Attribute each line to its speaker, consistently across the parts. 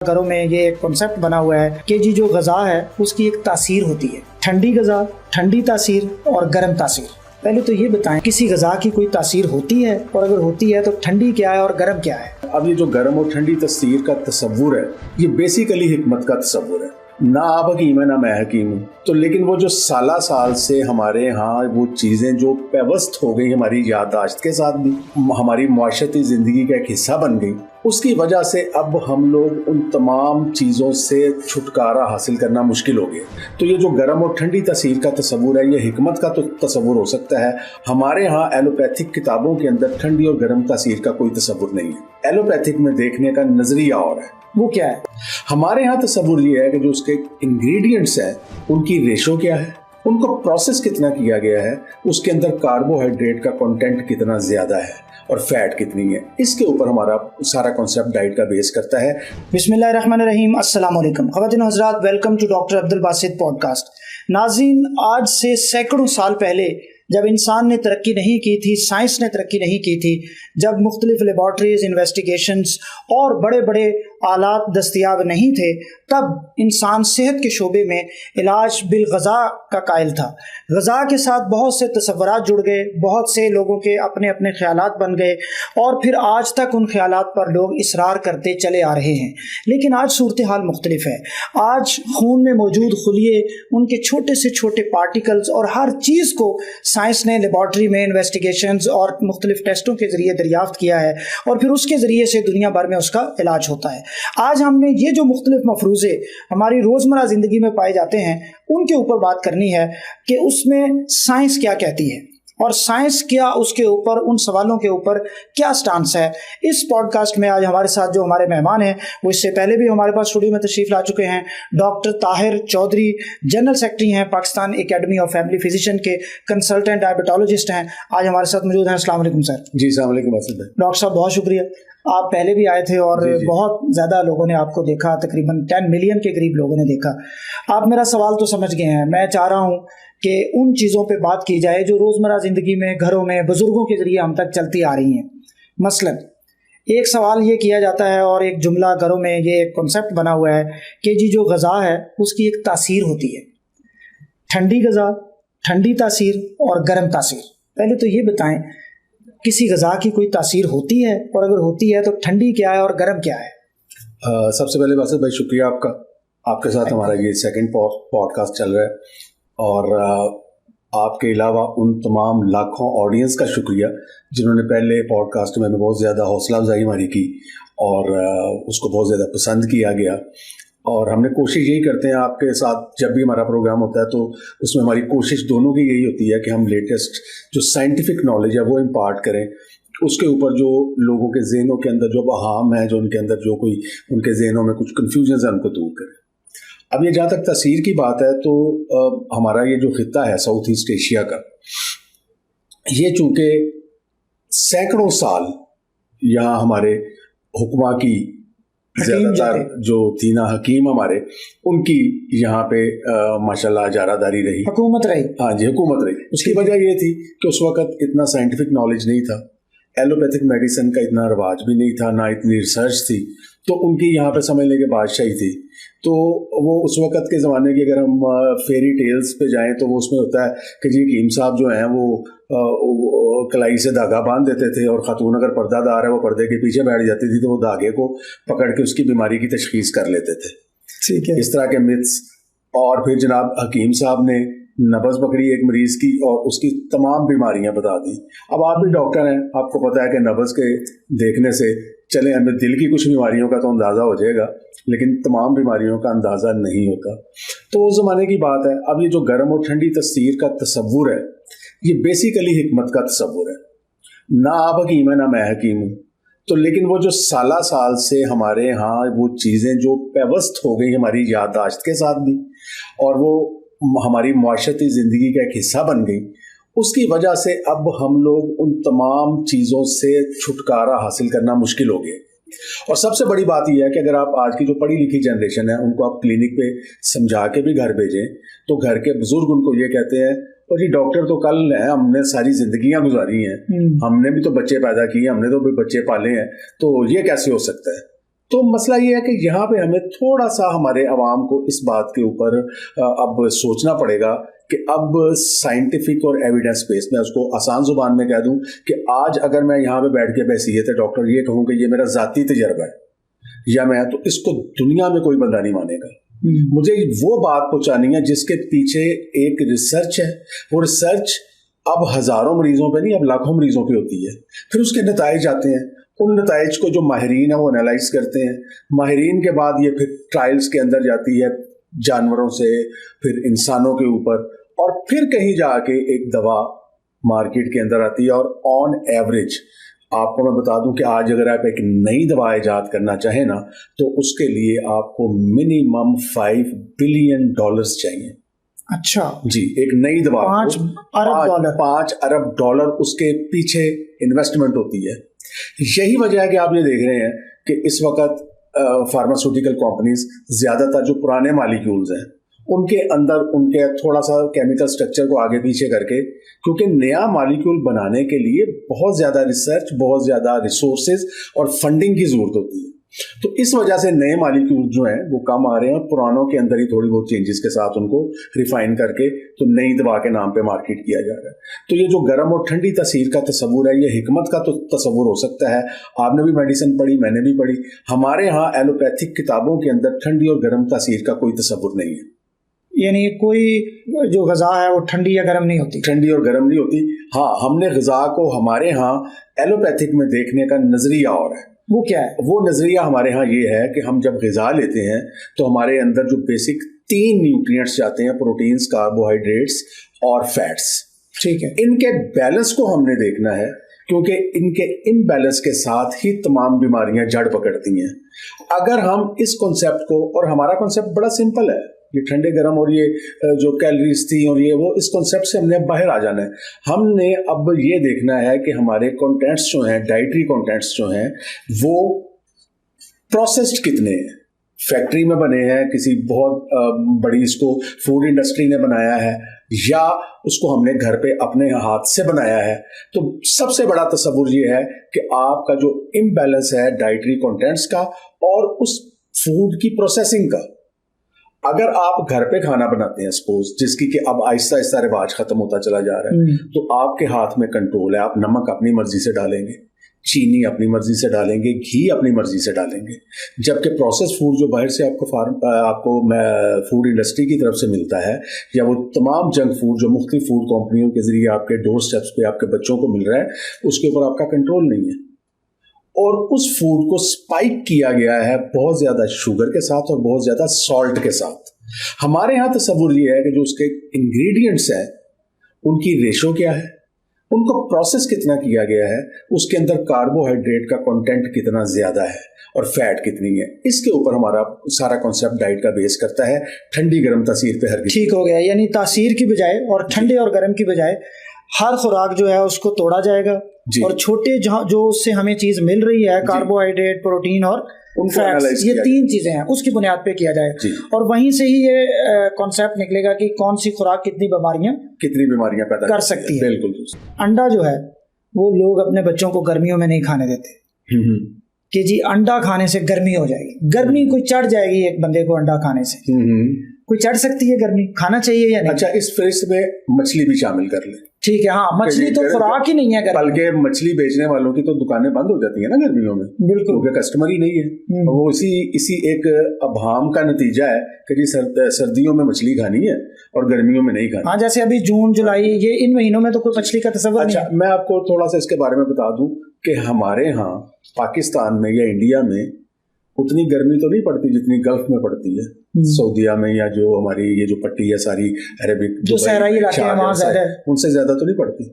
Speaker 1: घरों में ये एक कॉन्सेप्ट बना हुआ है कि जी जो ग़ज़ा है उसकी एक तासीर होती है, ठंडी ग़ज़ा, ठंडी तासीर और गर्म तासीर। पहले तो ये बताएं किसी ग़ज़ा की कोई तासीर होती है, और अगर होती है तो ठंडी क्या है और गर्म क्या है?
Speaker 2: अब ये जो गर्म और ठंडी तासीर का तसव्वुर है, ये बेसिकली हिकमत का तसव्वुर है। ना आप हकीम है ना मैं हकीम हूँ, तो लेकिन वो जो साला साल से हमारे यहाँ वो चीज़ें जो पेवस्त हो गई हमारी याददाश्त के साथ भी, हमारी मुआशरती ज़िंदगी का एक हिस्सा बन गई, उसकी वजह से अब हम लोग उन तमाम चीज़ों से छुटकारा हासिल करना मुश्किल हो गया। तो ये जो गर्म और ठंडी तासीर का तसव्वुर है, ये हिकमत का तो तसव्वुर हो सकता है। हमारे यहाँ एलोपैथिक किताबों के अंदर ठंडी और गर्म तासीर का कोई तसव्वुर नहीं है। एलोपैथिक में देखने का नज़रिया और है।
Speaker 1: वो क्या है?
Speaker 2: हमारे यहाँ तसव्वुर ये है कि जो उसके इंग्रेडिएंट्स हैं उनकी रेशो क्या है, उनको प्रोसेस कितना किया गया है, उसके अंदर कार्बोहाइड्रेट का कंटेंट कितना ज़्यादा है और फैट कितनी है। इसके ऊपर हमारा सारा कॉन्सेप्ट डाइट का बेस करता है।
Speaker 1: बिस्मिल्लाहिर्रहमानिर्रहीम, अस्सलाम वालेकुम ख़वातीन हज़रात, welcome to doctor Abdul Basit podcast. नाज़रीन, आज से सैकड़ों साल पहले जब इंसान ने तरक्की नहीं की थी, साइंस ने तरक्की नहीं की थी, जब मुख्तलिफ लेबॉर्ट्रीज, इन्वेस्टिगेशंस और बड़े बड़े आलात दस्तयाब नहीं थे, तब इंसान सेहत के शोबे में इलाज बिल ग़ज़ा का कायल था। ग़ज़ा के साथ बहुत से तसव्वुरात जुड़ गए, बहुत से लोगों के अपने अपने ख़यालात बन गए, और फिर आज तक उन ख़यालात पर लोग इसरार करते चले आ रहे हैं। लेकिन आज सूरत हाल मुख्तलिफ है। आज खून में मौजूद खुलिये, उनके छोटे से छोटे पार्टिकल्स और हर चीज़ को साइंस ने लेबॉर्ट्री में इन्वेस्टिगेशंस और मुख्तलिफ टेस्टों के ज़रिए दरियाफ्त किया है, और फिर उसके ज़रिए से दुनिया भर में उसका इलाज होता है। आज हमने ये जो मुख्तलिफ मफरूज़े हमारी रोज़मर्रा ज़िंदगी में पाए जाते हैं, उनके ऊपर बात करनी है कि उसमें साइंस क्या कहती है और साइंस क्या उसके ऊपर, उन सवालों के ऊपर क्या स्टांस है। इस पॉडकास्ट में आज हमारे साथ जो हमारे मेहमान हैं, वो इससे पहले भी हमारे पास स्टूडियो में तशरीफ़ ला चुके हैं। Doctor Tahir Chaudhry general secretary हैं Pakistan academy of family physician के, कंसल्टेंट डायबिटोलॉजिस्ट हैं, आज हमारे साथ मौजूद हैं। अस्सलाम वालेकुम सर।
Speaker 2: जी अस्सलाम वालेकुम
Speaker 1: डॉक्टर साहब, बहुत शुक्रिया। आप पहले भी आए थे और बहुत ज़्यादा लोगों ने आपको देखा, तकरीबन 10 मिलियन के करीब लोगों ने देखा। आप मेरा सवाल तो समझ गए हैं। मैं चाह रहा हूँ कि उन चीज़ों पे बात की जाए जो रोज़मर्रा ज़िंदगी में, घरों में, बुज़ुर्गों के ज़रिए हम तक चलती आ रही हैं। मसलन एक सवाल ये किया जाता है और एक जुमला घरों में ये एक कॉन्सेप्ट बना हुआ है कि जी जो ग़ज़ा है उसकी एक तासीर होती है, ठंडी ग़ज़ा, ठंडी तासीर और गर्म तासीर। पहले तो ये बताएं किसी ग़ज़ा की कोई तासीर होती है, और अगर होती है तो ठंडी क्या है और गर्म क्या है?
Speaker 2: सबसे पहले बासित भाई शुक्रिया आपका। आपके साथ हमारा ये सेकंड पॉडकास्ट चल रहा है, और आपके अलावा उन तमाम लाखों ऑडियंस का शुक्रिया जिन्होंने पहले पॉडकास्ट में बहुत ज़्यादा हौसला अफजाई हमारी की और उसको बहुत ज़्यादा पसंद किया गया। और हमने कोशिश यही करते हैं आपके साथ, जब भी हमारा प्रोग्राम होता है तो उसमें हमारी कोशिश दोनों की यही होती है कि हम लेटेस्ट जो साइंटिफिक नॉलेज है वो इम्पार्ट करें, उसके ऊपर जो लोगों के ज़हनों के अंदर जो वहाम है, जो उनके अंदर जो कोई उनके ज़हनों में कुछ कन्फ्यूजन है, उनको दूर करें। अब ये जहाँ तक तासीर की बात है, तो हमारा ये जो खित्ता है साउथ ईस्ट एशिया का, ये चूँकि सैकड़ों साल यहाँ हमारे हुक्मा की ज़्यादातर जो थी ना, हकीम हमारे, उनकी यहाँ पे माशाल्लाह जारादारी रही,
Speaker 1: हुकूमत रही।
Speaker 2: हाँ जी, हुकूमत रही। उसकी वजह ये थी कि उस वक़्त इतना साइंटिफिक नॉलेज नहीं था, एलोपैथिक मेडिसिन का इतना रवाज भी नहीं था, ना इतनी रिसर्च थी, तो उनकी यहाँ पे समझ लें कि बादशाही थी। तो वो उस वक़्त के ज़माने की, अगर हम फेरी टेल्स पे जाएं तो वो उसमें होता है कि जी हकीम साहब जो हैं वो कलाई से धागा बांध देते थे, और ख़ातून अगर पर्दादार है वो पर्दे के पीछे बैठ जाती थी, तो वो धागे को पकड़ के उसकी बीमारी की तशख़ीस कर लेते थे।
Speaker 1: ठीक है,
Speaker 2: इस तरह के मिथ्स। और फिर जनाब हकीम साहब ने नब्ज़ पकड़ी एक मरीज़ की और उसकी तमाम बीमारियां बता दी। अब आप भी डॉक्टर हैं, आपको पता है कि नब्ज़ के देखने से, चले हमें दिल की कुछ बीमारियों का तो अंदाज़ा हो जाएगा, लेकिन तमाम बीमारियों का अंदाज़ा नहीं होता। तो उस ज़माने की बात है। अब ये जो गर्म और ठंडी तासीर का तसव्वुर है, ये बेसिकली हिकमत का तसव्वुर है। ना आप हकीम है ना मैं हकीम हूँ, तो लेकिन वो जो साला साल से हमारे यहाँ वो चीज़ें जो पेवस्त हो गई हमारी याददाश्त के साथ भी, और वो हमारी मुआशरती ज़िंदगी का एक हिस्सा बन गई, उसकी वजह से अब हम लोग उन तमाम चीज़ों से छुटकारा हासिल करना मुश्किल हो गया। और सबसे बड़ी बात यह है कि अगर आप आज की जो पढ़ी लिखी जनरेशन है उनको आप क्लिनिक पे समझा के भी घर भेजें, तो घर के बुजुर्ग उनको ये कहते हैं, और ये डॉक्टर तो कल है, हमने सारी जिंदगियां गुजारी हैं, हमने भी तो बच्चे पैदा किए, हमने तो भी बच्चे पाले हैं, तो ये कैसे हो सकता है? तो मसला ये है कि यहाँ पे हमें थोड़ा सा हमारे अवाम को इस बात के ऊपर अब सोचना पड़ेगा कि अब साइंटिफिक और एविडेंस बेस, मैं उसको आसान जुबान में कह दूं कि आज अगर मैं यहाँ पे बैठ के बहसीयत डॉक्टर ये कहूँ कि ये मेरा ज़ाती तजर्बा है या मैं, तो इसको दुनिया में कोई बंदा नहीं मानेगा। मुझे वो बात पहुँचानी है जिसके पीछे एक रिसर्च है। वो रिसर्च अब हज़ारों मरीजों पे नहीं, अब लाखों मरीजों पे होती है। फिर उसके नताइज आते हैं, उन नताइज को जो माहिरीन है वो एनालाइज करते हैं। माहिरीन के बाद ये फिर ट्रायल्स के अंदर जाती है, जानवरों से फिर इंसानों के ऊपर, और फिर कहीं जाके एक दवा मार्केट के अंदर आती है। और ऑन एवरेज आपको मैं बता दूं कि आज अगर आप एक नई दवा ईजाद करना चाहें ना, तो उसके लिए आपको मिनिमम $5 बिलियन चाहिए।
Speaker 1: अच्छा
Speaker 2: जी, एक नई दवा $5 अरब उसके पीछे इन्वेस्टमेंट होती है। यही वजह है कि आप ये देख रहे हैं कि इस वक्त फार्मास्यूटिकल कंपनीज ज्यादातर जो पुराने मॉलिक्यूल्स हैं उनके अंदर उनके थोड़ा सा केमिकल स्ट्रक्चर को आगे पीछे करके, क्योंकि नया मॉलिक्यूल बनाने के लिए बहुत ज़्यादा रिसर्च, बहुत ज़्यादा रिसोर्सेज और फंडिंग की ज़रूरत होती है। तो इस वजह से नए मॉलिक्यूल जो हैं वो कम आ रहे हैं और पुरानों के अंदर ही थोड़ी बहुत चेंजेस के साथ उनको रिफाइन करके तो नई दवा के नाम पे मार्केट किया जा रहा है। तो ये जो गर्म और ठंडी तासीर का तस्वुर है, ये हिकमत का तो तस्वुर हो सकता है। आपने भी मेडिसिन पढ़ी, मैंने भी पढ़ी। हमारे यहाँ एलोपैथिक किताबों के अंदर ठंडी और गर्म तासीर का कोई तस्वुर नहीं है।
Speaker 1: यानी कोई जो ग़िज़ा है वो ठंडी या गर्म नहीं होती? ठंडी
Speaker 2: और गर्म नहीं होती। हाँ, हमने ग़िज़ा को हमारे यहाँ एलोपैथिक में देखने का नज़रिया और है।
Speaker 1: वो क्या है?
Speaker 2: वो नज़रिया हमारे यहाँ ये है कि हम जब ग़िज़ा लेते हैं तो हमारे अंदर जो बेसिक 3 न्यूट्रिएंट्स जाते हैं, प्रोटीन्स, कार्बोहाइड्रेट्स और फैट्स।
Speaker 1: ठीक है।
Speaker 2: इनके बैलेंस को हमने देखना है, क्योंकि इनके इम्बैलेंस के साथ ही तमाम बीमारियां जड़ पकड़ती हैं। अगर हम इस कॉन्सेप्ट को, और हमारा कॉन्सेप्ट बड़ा सिंपल है, ये ठंडे गर्म और ये जो कैलोरीज थी और ये वो, इस कॉन्सेप्ट से हमने बाहर आ जाना है। हमने अब ये देखना है कि हमारे कंटेंट्स जो हैं, डाइटरी कंटेंट्स जो हैं, वो प्रोसेस्ड कितने हैं। फैक्ट्री में बने हैं, किसी बहुत बड़ी इसको फूड इंडस्ट्री ने बनाया है, या उसको हमने घर पे अपने हाथ से बनाया है। तो सबसे बड़ा तस्वुर ये है कि आपका जो इम्बैलेंस है डाइटरी कंटेंट्स का और उस फूड की प्रोसेसिंग का। अगर आप घर पे खाना बनाते हैं सपोज, जिसकी कि अब आहिस्ता आहिस्ता रिवाज खत्म होता चला जा रहा है, तो आपके हाथ में कंट्रोल है। आप नमक अपनी मर्जी से डालेंगे, चीनी अपनी मर्जी से डालेंगे, घी अपनी मर्जी से डालेंगे। जबकि प्रोसेस फूड जो बाहर से आपको फूड इंडस्ट्री की तरफ से मिलता है, या वो तमाम जंक फूड जो मुख्तलिफ फूड कंपनियों के जरिए आपके डोर स्टेप्स पे आपके बच्चों को मिल रहा है, उसके ऊपर आपका कंट्रोल नहीं है। और उस फूड को स्पाइक किया गया है बहुत ज़्यादा शुगर के साथ और बहुत ज़्यादा सॉल्ट के साथ। हमारे यहाँ तस्वुर ये है कि जो उसके इंग्रेडिएंट्स हैं उनकी रेशो क्या है, उनको प्रोसेस कितना किया गया है, उसके अंदर कार्बोहाइड्रेट का कंटेंट कितना ज़्यादा है और फैट कितनी है। इसके ऊपर हमारा सारा कॉन्सेप्ट डाइट का बेस करता है। ठंडी गर्म तासीर पे हर
Speaker 1: ठीक हो गया, यानी तासीर की बजाय और ठंडे और गर्म की बजाय हर खुराक जो है उसको तोड़ा जाएगा, और छोटे जो उससे हमें चीज मिल रही है, कार्बोहाइड्रेट, प्रोटीन और फैट्स, ये 3 चीजें हैं, उसकी बुनियाद पे किया जाए। और वहीं से ही ये कॉन्सेप्ट निकलेगा कि कौन सी खुराक कितनी बीमारियां पैदा कर सकती है।
Speaker 2: बिल्कुल।
Speaker 1: अंडा जो है वो लोग अपने बच्चों को गर्मियों में नहीं खाने देते कि जी अंडा खाने से गर्मी हो जाएगी, गर्मी कोई चढ़ जाएगी एक बंदे को अंडा खाने से। कोई चढ़ सकती है गर्मी, खाना चाहिए या नहीं?
Speaker 2: अच्छा, इस फेस में मछली भी शामिल कर ले।
Speaker 1: ठीक है, हाँ, मछली तो खुराक ही नहीं है।
Speaker 2: बल्कि मछली बेचने वालों की तो दुकानें बंद हो जाती है ना गर्मियों में,
Speaker 1: बिल्कुल,
Speaker 2: क्योंकि कस्टमर ही नहीं है। वो इसी एक अभाम का नतीजा है कि जी सर्दियों में मछली खानी है और गर्मियों में नहीं खानी।
Speaker 1: हाँ, जैसे अभी जून जुलाई ये इन महीनों में तो कोई मछली का तस्वर नहीं है।
Speaker 2: मैं आपको थोड़ा सा इसके बारे में बता दूं कि हमारे यहाँ पाकिस्तान में या इंडिया में उतनी गर्मी तो नहीं पड़ती जितनी गल्फ में पड़ती है, सऊदीया में, या जो हमारी ये जो पट्टी है सारी अरेबिक
Speaker 1: जो सहराई इलाके हैं वहाँ ज़्यादा है,
Speaker 2: उनसे ज़्यादा तो नहीं पड़ती।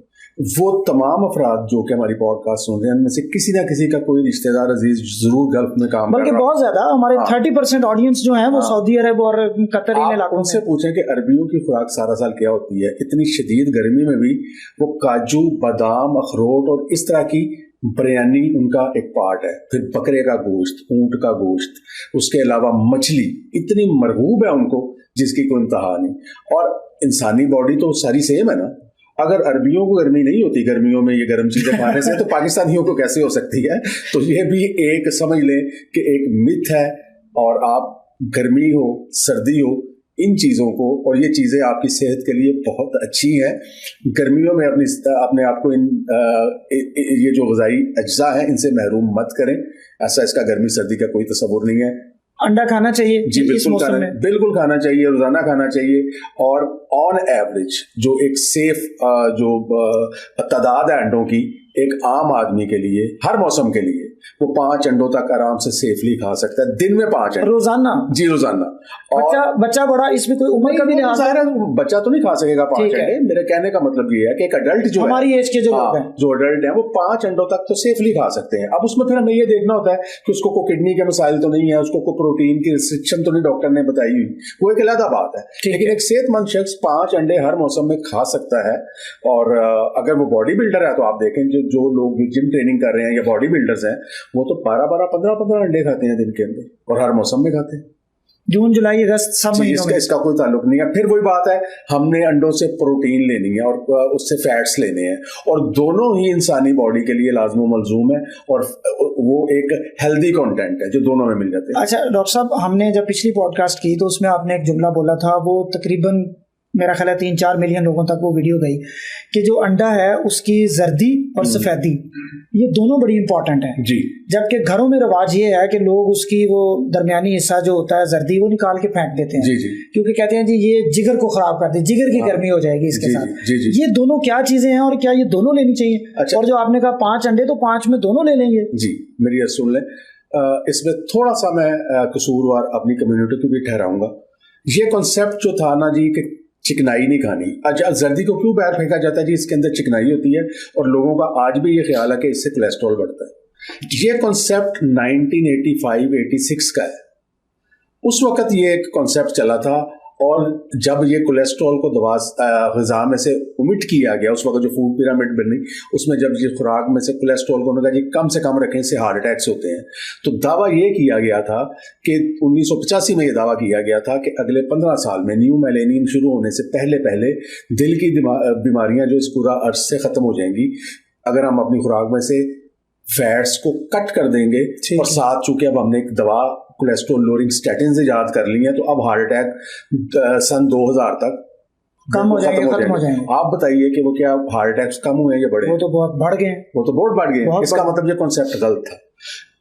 Speaker 2: वो तमाम अफराद जो कि हमारी पॉडकास्ट सुन रहे हैं, उनमें से किसी ना किसी का कोई रिश्तेदार अजीज जरूर गल्फ में काम कर रहा है।
Speaker 1: बल्कि बहुत ज्यादा हमारे 30% ऑडियंस जो है वो सऊदी अरब और कतर इन इलाकों
Speaker 2: उनसे पूछें कि अरबियों की खुराक सारा साल क्या होती है। इतनी शदीद गर्मी में भी वो काजू, बादाम, अखरोट और इस तरह की बिरयानी उनका एक पार्ट है। फिर बकरे का गोश्त, ऊंट का गोश्त, उसके अलावा मछली इतनी मरगूब है उनको जिसकी कोई इंतहा नहीं। और इंसानी बॉडी तो सारी सेम है ना। अगर अरबियों को गर्मी नहीं होती गर्मियों में ये गर्म चीजें खाने से, तो पाकिस्तानियों को कैसे हो सकती है? तो ये भी एक समझ लें कि एक मिथ है। और आप गर्मी हो सर्दी हो, इन चीज़ों को, और ये चीज़ें आपकी सेहत के लिए बहुत अच्छी हैं। गर्मियों में अपने आप को ये जो ग़िज़ाई अज्जा हैं इनसे महरूम मत करें। ऐसा इसका गर्मी सर्दी का कोई तस्वुर नहीं है।
Speaker 1: अंडा खाना चाहिए
Speaker 2: जी, बिल्कुल खाना चाहिए, रोजाना खाना चाहिए। और ऑन एवरेज जो एक सेफ जो तादाद है अंडों की, एक आम आदमी के लिए हर मौसम के लिए वो 5 अंडों तक आराम से सेफली खा सकता है, दिन में 5 अंडे रोजाना। जी, रोजाना।
Speaker 1: बच्चा बड़ा, इसमें कोई उम्र का भी लिहाज है?
Speaker 2: बच्चा तो नहीं खा सकेगा 5 अंडे। मेरे कहने का मतलब ये है कि एक अडल्ट जो
Speaker 1: हमारी एज के जो लोग हैं,
Speaker 2: जो अडल्ट है, वो 5 अंडों तक तो सेफली खा सकते हैं। अब उसमें फिर हमें ये देखना होता है कि उसको कोई किडनी के मसाइल तो नहीं है, उसको कोई प्रोटीन की रिस्ट्रिक्शन तो नहीं डॉक्टर ने बताई हुई, वो एक अलग बात है। लेकिन एक सेहतमंद शख्स 5 अंडे हर मौसम में खा सकता है। और अगर वो बॉडी बिल्डर है तो आप देखें जो लोग जिम ट्रेनिंग कर रहे हैं या बॉडी बिल्डर्स हैं, वो तो 12-12, 15-15 अंडे खाते हैं दिन के अंदर, और हर मौसम में खाते हैं।
Speaker 1: जून, जुलाई, अगस्त सब महीनों में।
Speaker 2: इसका कोई ताल्लुक नहीं है। फिर वही बात है, हमने अंडों से प्रोटीन लेनी है और उससे फैट्स लेने हैं, और दोनों ही इंसानी बॉडी के लिए लाज़िम व मलज़ूम है, और वो एक हेल्दी कंटेंट है जो दोनों में मिल जाते हैं।
Speaker 1: अच्छा डॉक्टर साहब, हमने जब पिछली पॉडकास्ट की तो उसमें आपने एक जुमला बोला था, वो तकरीबन मेरा ख्याल है 3-4 मिलियन लोगों तक वो वीडियो गई, कि जो अंडा है उसकी जर्दी और सफेदी ये दोनों बड़ी इंपॉर्टेंट है जी। जबकि घरों में रवाज ये है कि लोग उसकी वो दरमियानी हिस्सा जो होता है जर्दी, वो निकाल के फेंक देते हैं जी जी। क्योंकि कहते हैं जी ये जिगर को खराब करती है, जिगर की गर्मी हो जाएगी इसके साथ जी जी। ये दोनों क्या चीजें हैं, और क्या ये दोनों लेनी चाहिए? अच्छा। और जो आपने कहा 5 अंडे, तो 5 में दोनों ले लेंगे
Speaker 2: जी। मेरी बात सुन लें, इसमें थोड़ा सा मैं कसूरवार अपनी कम्युनिटी को भी ठहराऊंगा। ये कॉन्सेप्ट जो था ना जी कि चिकनाई नहीं खानी, अच्छा जर्दी को क्यों बाहर फेंका जाता है जी? इसके अंदर चिकनाई होती है, और लोगों का आज भी ये ख्याल है कि इससे कोलेस्ट्रॉल बढ़ता है। ये कॉन्सेप्ट 1985-86 का है। उस वक्त ये एक कॉन्सेप्ट चला था, और जब ये कोलेस्ट्रॉल को ग़िज़ा में से ओमिट किया गया, उस वक्त जो फूड पिरामिड बनी, उसमें जब ये खुराक में से कोलेस्ट्रॉल को उन्होंने कहा जी कम से कम रखें, इससे हार्ट अटैक्स होते हैं, तो दावा ये किया गया था कि 1985 में ये दावा किया गया था कि अगले 15 साल में, न्यू मिलेनियम शुरू होने से पहले पहले, दिल की बीमारियां जो इस पूरा अर्ज से ख़त्म हो जाएंगी अगर हम अपनी खुराक में से फैट्स को कट कर देंगे। और साथ चूंकि अब हमने एक दवा कोलेस्ट्रॉल लोअरिंग स्टैटिन्स इजाद कर ली है, तो अब हार्ट अटैक सन 2000 तक
Speaker 1: कम हो जाएंगे।
Speaker 2: आप बताइए कि वो क्या हार्ट अटैक्स कम हुए या बढ़े?
Speaker 1: वो तो बहुत बढ़ गए।
Speaker 2: वो तो बहुत बढ़ गए। इसका मतलब ये कॉन्सेप्ट गलत था।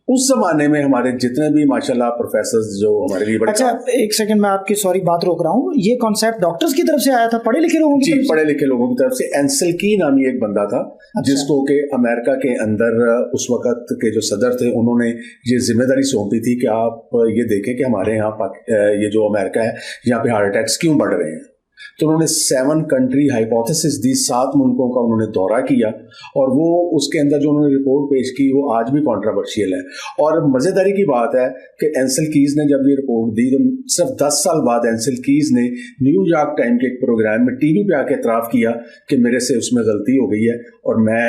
Speaker 2: उस जमाने में हमारे जितने भी माशाल्लाह प्रोफेसर्स जो हमारे लिए बड़े।
Speaker 1: अच्छा एक सेकंड, मैं आपकी सॉरी बात रोक रहा हूँ। ये कॉन्सेप्ट डॉक्टर्स की तरफ से आया था, पढ़े लिखे लोगों की तरफ से?
Speaker 2: पढ़े लिखे लोगों की तरफ से। एंसल की नामी एक बंदा था। अच्छा। जिसको के अमेरिका के अंदर उस वक्त के जो सदर थे, उन्होंने ये जिम्मेदारी सौंपी थी कि आप ये देखें कि हमारे यहाँ ये जो अमेरिका है, यहाँ पे हार्ट अटैक्स क्यों बढ़ रहे हैं। तो उन्होंने 7 कंट्री हाइपोथेसिस दी, 7 मुल्कों का उन्होंने दौरा किया, और वो उसके अंदर जो उन्होंने रिपोर्ट पेश की वो आज भी कॉन्ट्रोवर्शियल है। और मज़ेदारी की बात है कि एंसल कीज ने जब ये रिपोर्ट दी, तो सिर्फ 10 साल बाद एंसल कीज ने न्यूयॉर्क टाइम के एक प्रोग्राम में टीवी पे आके इतराफ़ किया कि मेरे से उसमें गलती हो गई है, और मैं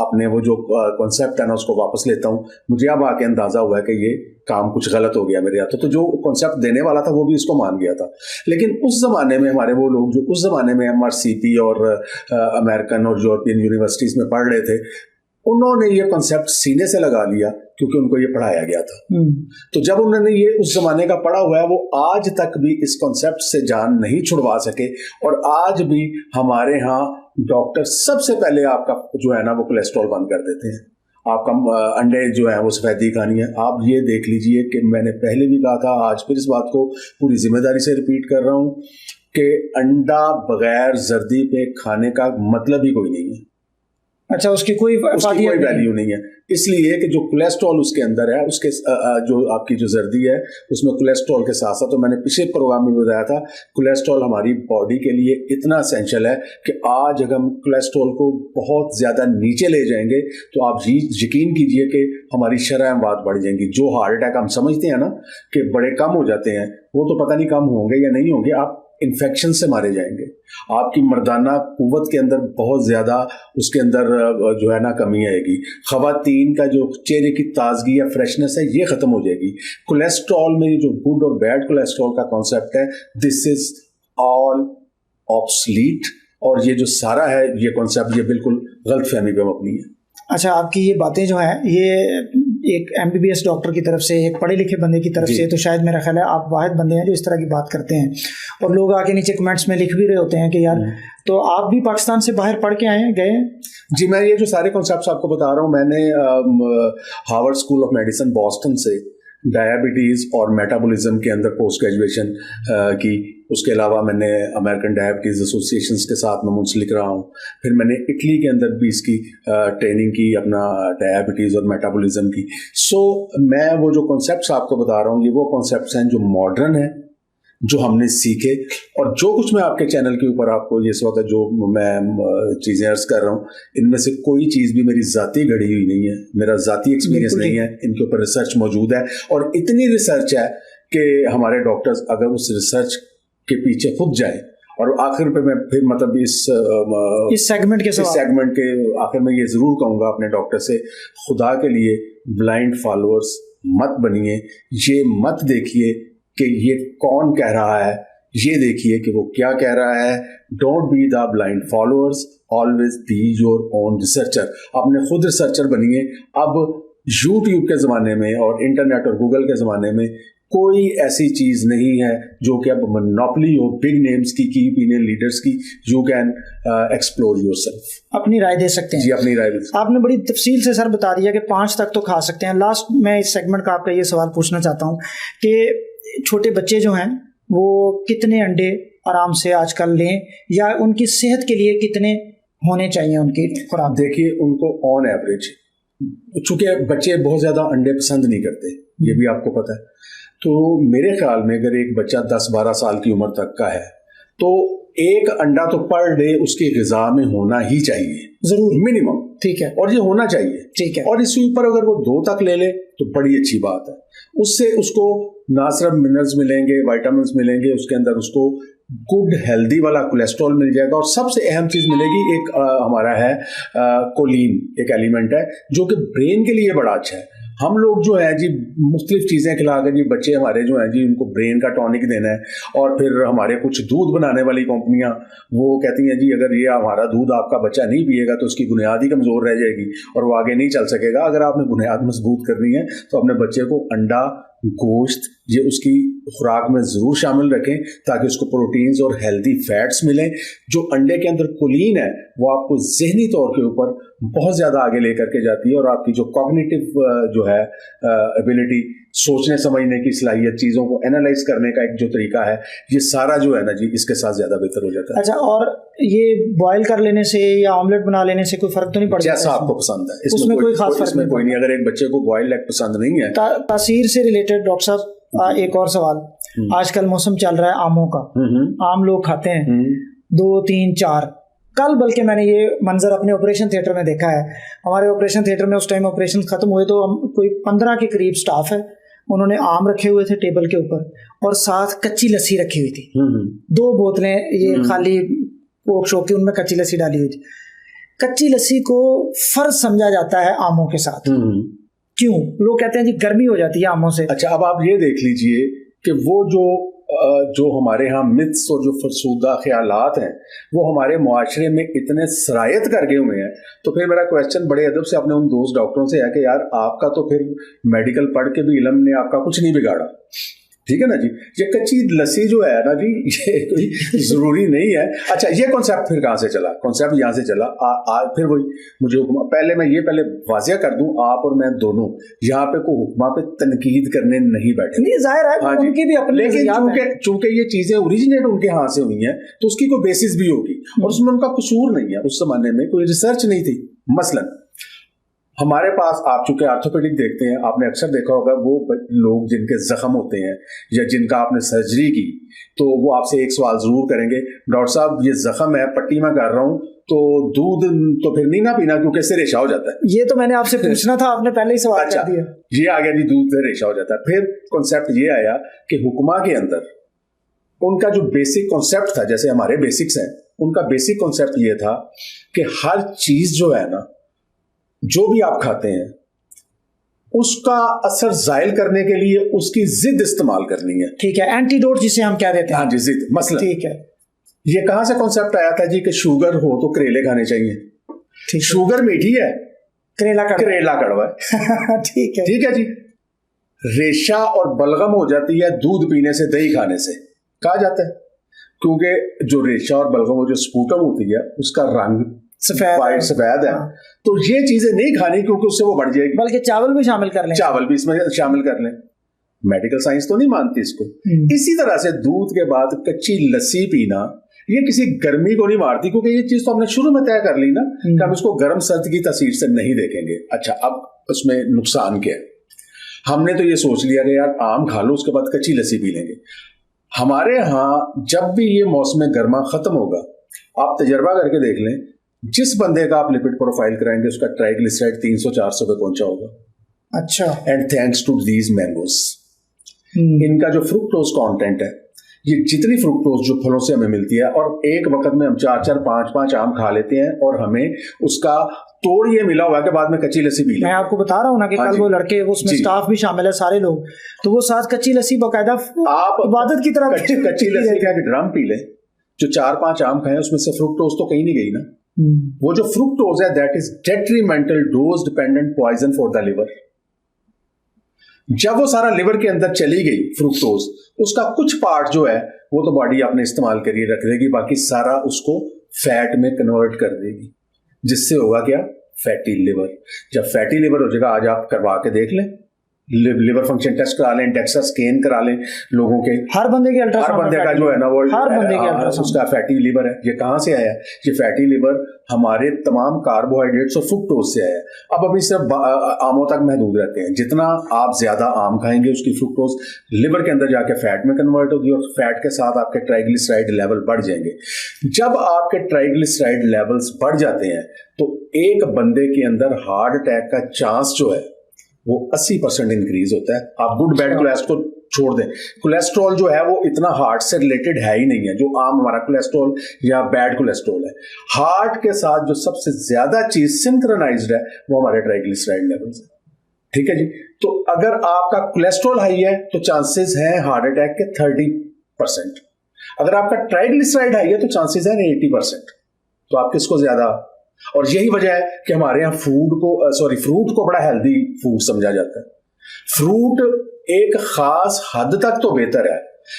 Speaker 2: अपने वो जो कॉन्सेप्ट है ना उसको वापस लेता हूँ। मुझे अब आके अंदाज़ा हुआ है कि ये काम कुछ गलत हो गया मेरे हाथों। तो जो कॉन्सेप्ट देने वाला था वो भी इसको मान गया था। लेकिन उस ज़माने में हमारे वो लोग जो उस ज़माने में MRCP और अमेरिकन और यूरोपियन यूनिवर्सिटीज़ में पढ़ रहे थे, उन्होंने ये कॉन्सेप्ट सीने से लगा लिया क्योंकि उनको ये पढ़ाया गया था। तो जब उन्होंने ये उस ज़माने का पढ़ा हुआ है, वो आज तक भी इस कॉन्सेप्ट से जान नहीं छुड़वा सके। और आज भी हमारे यहाँ डॉक्टर सबसे पहले आपका जो है ना वो कोलेस्ट्रॉल बंद कर देते हैं। आपका अंडे जो है वो सफ़ेदी खानी है। आप ये देख लीजिए कि मैंने पहले भी कहा था, आज फिर इस बात को पूरी जिम्मेदारी से रिपीट कर रहा हूँ कि अंडा बगैर जर्दी पे खाने का मतलब ही कोई नहीं है।
Speaker 1: अच्छा, उसकी कोई
Speaker 2: वैल्यू नहीं है, इसलिए कि जो कोलेस्ट्रॉल उसके अंदर है, उसके जो आपकी जो जर्दी है उसमें कोलेस्ट्रॉल के साथ साथ, तो मैंने पिछले प्रोग्राम में बताया था, कोलेस्ट्रॉल हमारी बॉडी के लिए इतना एसेंशियल है कि आज अगर हम कोलेस्ट्रॉल को बहुत ज़्यादा नीचे ले जाएंगे तो आप यकीन कीजिए कि हमारी शरह-ए-अमवात बढ़ जाएंगी। जो हार्ट अटैक हम समझते हैं ना कि बड़े कम हो जाते हैं, वो तो पता नहीं कम होंगे या नहीं होंगे, आप इन्फेक्शन से मारे जाएंगे। आपकी मर्दाना कुव्वत के अंदर बहुत ज़्यादा उसके अंदर जो है ना कमी आएगी। ख़वातीन का जो चेहरे की ताजगी या फ्रेशनेस है ये ख़त्म हो जाएगी। कोलेस्ट्रॉल में जो गुड और बैड कोलेस्ट्रॉल का कॉन्सेप्ट है, दिस इज़ ऑल ऑब्सलीट। और ये जो सारा है ये कॉन्सेप्ट, ये बिल्कुल गलत फहमी पे मबनी है।
Speaker 1: अच्छा, आपकी ये बातें जो हैं ये एक MBBS डॉक्टर की तरफ से, एक पढ़े लिखे बंदे की तरफ से, तो शायद मेरा ख्याल है आप वाहिद बंदे हैं जो इस तरह की बात करते हैं, और लोग आके नीचे कमेंट्स में लिख भी रहे होते हैं कि यार तो आप भी पाकिस्तान से बाहर पढ़ के आए हैं, गए हैं?
Speaker 2: जी, मैं ये जो सारे कॉन्सेप्ट्स आपको बता रहा हूँ, मैंने Harvard school of medicine Boston से डायबिटीज़ और मेटाबॉलिज्म के अंदर पोस्ट ग्रेजुएशन की। उसके अलावा मैंने अमेरिकन डायबिटीज़ एसोसिएशन के साथ में मुंसलिक रहा हूँ। फिर मैंने इटली के अंदर भी इसकी ट्रेनिंग की, अपना डायबिटीज़ और मेटाबॉलिज्म की। सो मैं वो जो कॉन्सेप्ट्स आपको बता रहा हूँ, ये वो कॉन्सेप्ट्स हैं जो मॉडर्न हैं, जो हमने सीखे, और जो कुछ मैं आपके चैनल के ऊपर आपको ये वक्त जो मैं चीज़ें अर्ज कर रहा हूँ, इनमें से कोई चीज़ भी मेरी ज़ाती घड़ी हुई नहीं है, मेरा ज़ाती एक्सपीरियंस नहीं है। इनके ऊपर रिसर्च मौजूद है, और इतनी रिसर्च है कि हमारे डॉक्टर्स अगर उस रिसर्च के पीछे खुद जाए, और आखिर पे मैं फिर मतलब इस सेगमेंट के आखिर में ये ज़रूर कहूँगा अपने डॉक्टर से, खुदा के लिए ब्लाइंड फॉलोअर्स मत बनिए। ये मत देखिए कि ये कौन कह रहा है, ये देखिए कि वो क्या कह रहा है। Don't be the blind followers, always be your own researcher. आपने खुद रिसर्चर बनिए। अब यूट्यूब के ज़माने में और इंटरनेट और गूगल के ज़माने में कोई ऐसी चीज़ नहीं है जो कि अब मोनोपोली हो बिग नेम्स की ओपिनियन लीडर्स की। यू कैन एक्सप्लोर योरसेल्फ,
Speaker 1: अपनी राय दे सकते हैं।
Speaker 2: जी, अपनी राय दे सकते हैं।
Speaker 1: आपने बड़ी तफसील से सर बता दिया कि 5 तक तो खा सकते हैं। लास्ट मैं इस सेगमेंट का आपका ये सवाल पूछना चाहता हूँ कि छोटे बच्चे जो हैं वो कितने अंडे आराम से आजकल लें, या उनकी सेहत के लिए कितने होने चाहिए उनकी खुराक?
Speaker 2: देखिए, उनको ऑन एवरेज, चूंकि बच्चे बहुत ज़्यादा अंडे पसंद नहीं करते, ये भी आपको पता है, तो मेरे ख्याल में अगर एक बच्चा 10-12 साल की उम्र तक का है तो एक अंडा तो पर डे उसकी ग़िज़ा में होना ही चाहिए,
Speaker 1: जरूर,
Speaker 2: मिनिमम।
Speaker 1: ठीक है,
Speaker 2: और ये होना चाहिए,
Speaker 1: ठीक है।
Speaker 2: और इसके ऊपर अगर वो 2 तक ले ले तो बड़ी अच्छी बात है। उससे उसको ना सिर्फ मिनरल्स मिलेंगे, विटामिन्स मिलेंगे, उसके अंदर उसको गुड हेल्दी वाला कोलेस्ट्रॉल मिल जाएगा, और सबसे अहम चीज़ मिलेगी एक हमारा है कोलिन, एक एलिमेंट है जो कि ब्रेन के लिए बड़ा अच्छा है। हम लोग जो है जी मुख्तलिफ चीज़ें खिला कर जी बच्चे हमारे जो हैं जी उनको ब्रेन का टॉनिक देना है, और फिर हमारे कुछ दूध बनाने वाली कंपनियां वो कहती हैं जी अगर ये हमारा दूध आपका बच्चा नहीं पिएगा तो उसकी बुनियाद ही कमज़ोर रह जाएगी और वो आगे नहीं चल सकेगा। अगर आपने बुनियाद मजबूत करनी है तो अपने बच्चे को अंडा, गोश्त ये उसकी खुराक में ज़रूर शामिल रखें ताकि उसको प्रोटीन्स और हेल्दी फैट्स मिलें। जो अंडे के अंदर कोलिन है वो आपको जहनी तौर के ऊपर बहुत ज़्यादा आगे लेकर के जाती है, और आपकी जो कॉग्निटिव जो है एबिलिटी, सोचने समझने की सलाहियत, चीज़ों को एनालाइज करने का एक जो तरीका है, ये सारा जो है ना जी इसके साथ ज़्यादा बेहतर हो जाता है।
Speaker 1: अच्छा, और ये बॉयल कर लेने से या ऑमलेट बना लेने से कोई फ़र्क तो नहीं पड़ता?
Speaker 2: जैसा आपको पसंद है,
Speaker 1: उसमें कोई खास फर्क
Speaker 2: इसमें कोई नहीं। अगर एक बच्चे को बॉइल्ड एग पसंद नहीं है।
Speaker 1: तासीर से रिलेटेड डॉक्टर साहब एक और सवाल, आजकल मौसम चल रहा है आमों का, आम लोग खाते हैं 2, 3, 4। कल बल्कि मैंने ये मंजर अपने ऑपरेशन थिएटर में देखा है। हमारे ऑपरेशन थिएटर में उस टाइम ऑपरेशन खत्म हुए तो हम कोई 15 के करीब स्टाफ है, उन्होंने आम रखे हुए थे टेबल के ऊपर और साथ कच्ची लस्सी रखी हुई थी। 2 बोतलें ये खाली कोक शो की, उनमें कच्ची लस्सी डाली हुई थी। कच्ची लस्सी को फर्ज समझा जाता है आमों के साथ, क्यों? लोग कहते हैं जी गर्मी हो जाती है आमों से।
Speaker 2: अच्छा, अब आप ये देख लीजिए कि वो जो हमारे यहाँ मिथ्स और जो फरसूदा ख्यालात हैं वो हमारे मुआशरे में इतने सरायत कर गए हुए हैं। तो फिर मेरा क्वेश्चन बड़े अदब से अपने उन दोस्त डॉक्टरों से है कि यार आपका तो फिर मेडिकल पढ़ के भी इल्म ने आपका कुछ नहीं बिगाड़ा, ठीक है ना जी। ये कच्ची लस्सी जो है ना जी ये कोई ज़रूरी नहीं है। अच्छा, ये कॉन्सेप्ट फिर कहाँ से चला? कॉन्सेप्ट यहाँ से चला फिर वही मुझे हुक्मा, पहले मैं ये वाज़िया कर दूं, आप और मैं दोनों यहाँ पे कोई हुक्मा पे तनकीद करने नहीं बैठे।
Speaker 1: नहीं, जाहिर है,
Speaker 2: हाँ,
Speaker 1: उनकी भी अपनी,
Speaker 2: लेकिन चूंकि ये चीज़ें ओरिजिनेट उनके यहाँ से हुई हैं तो उसकी कोई बेसिस भी होगी, और उसमें उनका कसूर नहीं है। उस जमाने में कोई रिसर्च नहीं थी। मसलन हमारे पास आप चूंकि आर्थोपेडिक देखते हैं, आपने अक्सर देखा होगा वो लोग जिनके जख्म होते हैं या जिनका आपने सर्जरी की तो वो आपसे एक सवाल जरूर करेंगे, डॉक्टर साहब ये जख्म है, पट्टी में कर रहा हूँ तो दूध तो फिर नहीं ना पीना क्योंकि इससे रेशा हो जाता है।
Speaker 1: ये तो मैंने आपसे पूछना था, आपने पहले ही सवाल कर दिया।
Speaker 2: ये आ गया जी, दूध से रेशा हो जाता है। फिर कॉन्सेप्ट ये आया कि हुक्मा के अंदर उनका जो बेसिक कॉन्सेप्ट था, जैसे हमारे बेसिक्स हैं, उनका बेसिक कॉन्सेप्ट ये था कि हर चीज जो है ना, जो भी आप खाते हैं उसका असर जायल करने के लिए उसकी जिद इस्तेमाल करनी है।
Speaker 1: ठीक है, एंटीडोट जिसे हम कह देते हैं।
Speaker 2: हाँ जी, जिद। मसलन
Speaker 1: ठीक है,
Speaker 2: ये कहां से कॉन्सेप्ट आया था जी कि शुगर हो तो करेले खाने चाहिए?
Speaker 1: ठीक,
Speaker 2: शुगर मीठी है,
Speaker 1: करेला
Speaker 2: कड़वा है।
Speaker 1: ठीक है,
Speaker 2: ठीक है जी। रेशा और बलगम हो जाती है दूध पीने से, दही खाने से, कहा जाता है, क्योंकि जो रेशा और बलगम जो स्पूटम होती है उसका रंग सफेद है। तो ये चीजें नहीं खानी क्योंकि उससे वो बढ़ जाएगी।
Speaker 1: बल्कि चावल भी शामिल कर लें,
Speaker 2: चावल भी इसमें शामिल कर लें। मेडिकल साइंस तो नहीं मानती इसको। इसी तरह से दूध के बाद कच्ची लस्सी पीना ये किसी गर्मी को नहीं मारती, क्योंकि ये चीज तो हमने शुरू में तय कर ली ना कि हम इसको गर्म सर्द की तस्वीर से नहीं देखेंगे। अच्छा, अब उसमें नुकसान क्या है? हमने तो ये सोच लिया कि यार आम खा लो, उसके बाद कच्ची लस्सी पी लेंगे। हमारे यहाँ जब भी ये मौसम गर्मा खत्म होगा, आप तजर्बा करके देख लें, जिस बंदे का आप लिपिड प्रोफाइल कराएंगे उसका ट्राइग्लिसराइड 300-400 पे पहुंचा होगा।
Speaker 1: अच्छा।
Speaker 2: And thanks to these mangoes, इनका जो फ्रुक्टोज कंटेंट है, ये जितनी फ्रुक्टोज जो फलों से हमें मिलती है, और एक वक्त में हम 4-4, 5-5 आम खा लेते हैं और हमें उसका तोड़ ये मिला हुआ है कि बाद में कच्ची लस्सी पी ले।
Speaker 1: मैं आपको बता रहा हूँ ना कि कल वो लड़के, उसमें स्टाफ भी शामिल है, सारे लोग, तो वो साथ कच्ची लस्सी बकायदा आप इबादत की तरह
Speaker 2: कच्ची लस्सी का ड्रम पी ले। जो 4-5 आम खाए उसमें से फ्रुक्टोज तो कहीं नहीं गई ना। वो जो फ्रुक्टोज है that is detrimental dose dependent poison for the liver. जब वो सारा लिवर के अंदर चली गई फ्रुक्टोज, उसका कुछ पार्ट जो है वो तो बॉडी अपने इस्तेमाल करिए रख देगी, बाकी सारा उसको फैट में कन्वर्ट कर देगी, जिससे होगा क्या? Fatty liver. जब फैटी लिवर हो जाएगा, आज आप करवा के देख लें, लिवर फंक्शन टेस्ट करा लें, डेक्सा स्कैन करा लें लोगों के,
Speaker 1: हर बंदे के
Speaker 2: हर बंदे का जो है ना वो
Speaker 1: हर बंदे के
Speaker 2: उसका फैटी लिवर है। ये कहां से आया? ये फैटी लिवर हमारे तमाम कार्बोहाइड्रेट्स और फ्रुक्टोज से आया। अब अभी सिर्फ आमों तक महदूद रहते हैं। जितना आप ज्यादा आम खाएंगे उसकी फ्रुक्टोज लिवर के अंदर जाके फैट में कन्वर्ट होगी और फैट के साथ आपके ट्राइग्लिसराइड लेवल बढ़ जाएंगे। जब आपके ट्राइग्लिसराइड लेवल्स बढ़ जाते हैं तो एक बंदे के अंदर हार्ट अटैक का चांस जो है वो 80% इंक्रीज होता है। आप गुड बैड कोलेस्ट्रॉल छोड़ दें, कोलेस्ट्रॉल जो है वो इतना हार्ट से रिलेटेड है ही नहीं है जो आम हमारा कोलेस्ट्रॉल या बैड कोलेस्ट्रॉल है। हार्ट के साथ जो सबसे ज्यादा चीज सिंक्रोनाइज्ड है वो हमारे ट्राइग्लिसराइड लेवल्स है। ठीक है जी। तो अगर आपका कोलेस्ट्रॉल हाई है तो चांसेस हैं हार्ट अटैक के 30%। अगर आपका ट्राइग्लिसराइड हाई है तो चांसेस हैं 80%। तो आप किसको ज्यादा? और यही वजह है कि हमारे यहाँ फ्रूट को बड़ा हेल्दी फूड समझा जाता है। फ्रूट एक खास हद तक तो बेहतर है,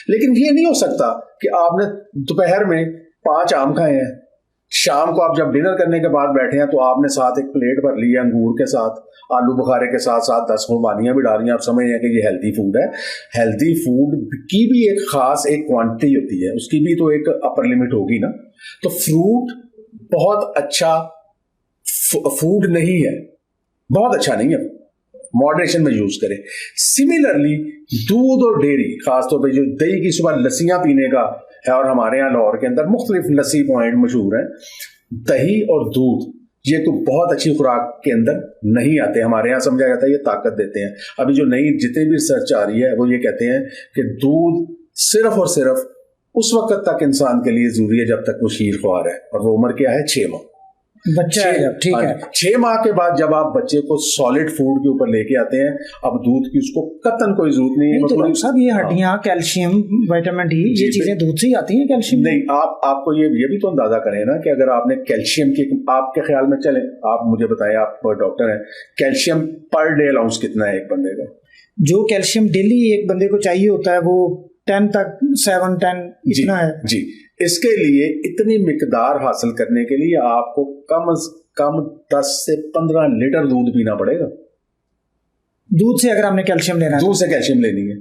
Speaker 2: लेकिन ये नहीं हो सकता कि आपने दोपहर में 5 आम खाए हैं, शाम को आप जब डिनर करने के बाद बैठे हैं तो आपने साथ एक प्लेट भर ली है अंगूर के साथ, आलू बुखारे के साथ साथ 10 खुबानियां भी डाल रही हैं। आप समझ रहे हैं कि ये हेल्दी फूड है। हेल्दी फूड की भी एक खास एक क्वांटिटी होती है, उसकी भी तो एक अपर लिमिट होगी ना। तो फ्रूट बहुत अच्छा फूड नहीं है, बहुत अच्छा नहीं है, मॉडरेशन में यूज करें। सिमिलरली दूध और डेयरी, खासतौर पर जो दही की सुबह लस्सियां पीने का है, और हमारे यहाँ लाहौर के अंदर मुख्तलिफ लस्सी पॉइंट मशहूर हैं, दही और दूध ये तो बहुत अच्छी खुराक के अंदर नहीं आते। हमारे यहाँ समझा जाता है ये ताकत देते हैं। अभी जो नई जितनी भी रिसर्च आ रही है वो ये कहते हैं कि दूध सिर्फ और सिर्फ उस वक्त तक इंसान के लिए जरूरी है जब तक वो शीर ख्वार है, और वो उम्र क्या है? 6 माह
Speaker 1: बच्चा है जब। ठीक है।
Speaker 2: 6 माह के बाद जब आप बच्चे को सॉलिड फूड के ऊपर लेके आते हैं, अब दूध की उसको कतन कोई जरूरत नहीं है।
Speaker 1: तो डॉक्टर साहब ये हड्डियां, कैल्शियम, विटामिन डी, ये चीजें दूध से ही आती हैं। कैल्शियम
Speaker 2: नहीं, आपको ये भी तो अंदाजा करें ना कि अगर आपने कैल्शियम की, आपके ख्याल में चले, आप मुझे बताएं, आप डॉक्टर हैं, कैल्शियम पर डे अलाउंस कितना है एक बंदे का? जो
Speaker 1: कैल्शियम डेली एक बंदे को चाहिए होता है वो 10 तक 7-10 इतना है
Speaker 2: जी। इसके लिए इतनी मिकदार हासिल करने के लिए आपको कम से कम 10 से 15 लीटर दूध पीना पड़ेगा। दूध से अगर हमने कैल्शियम लेना है, दूध से कैल्शियम लेनी है।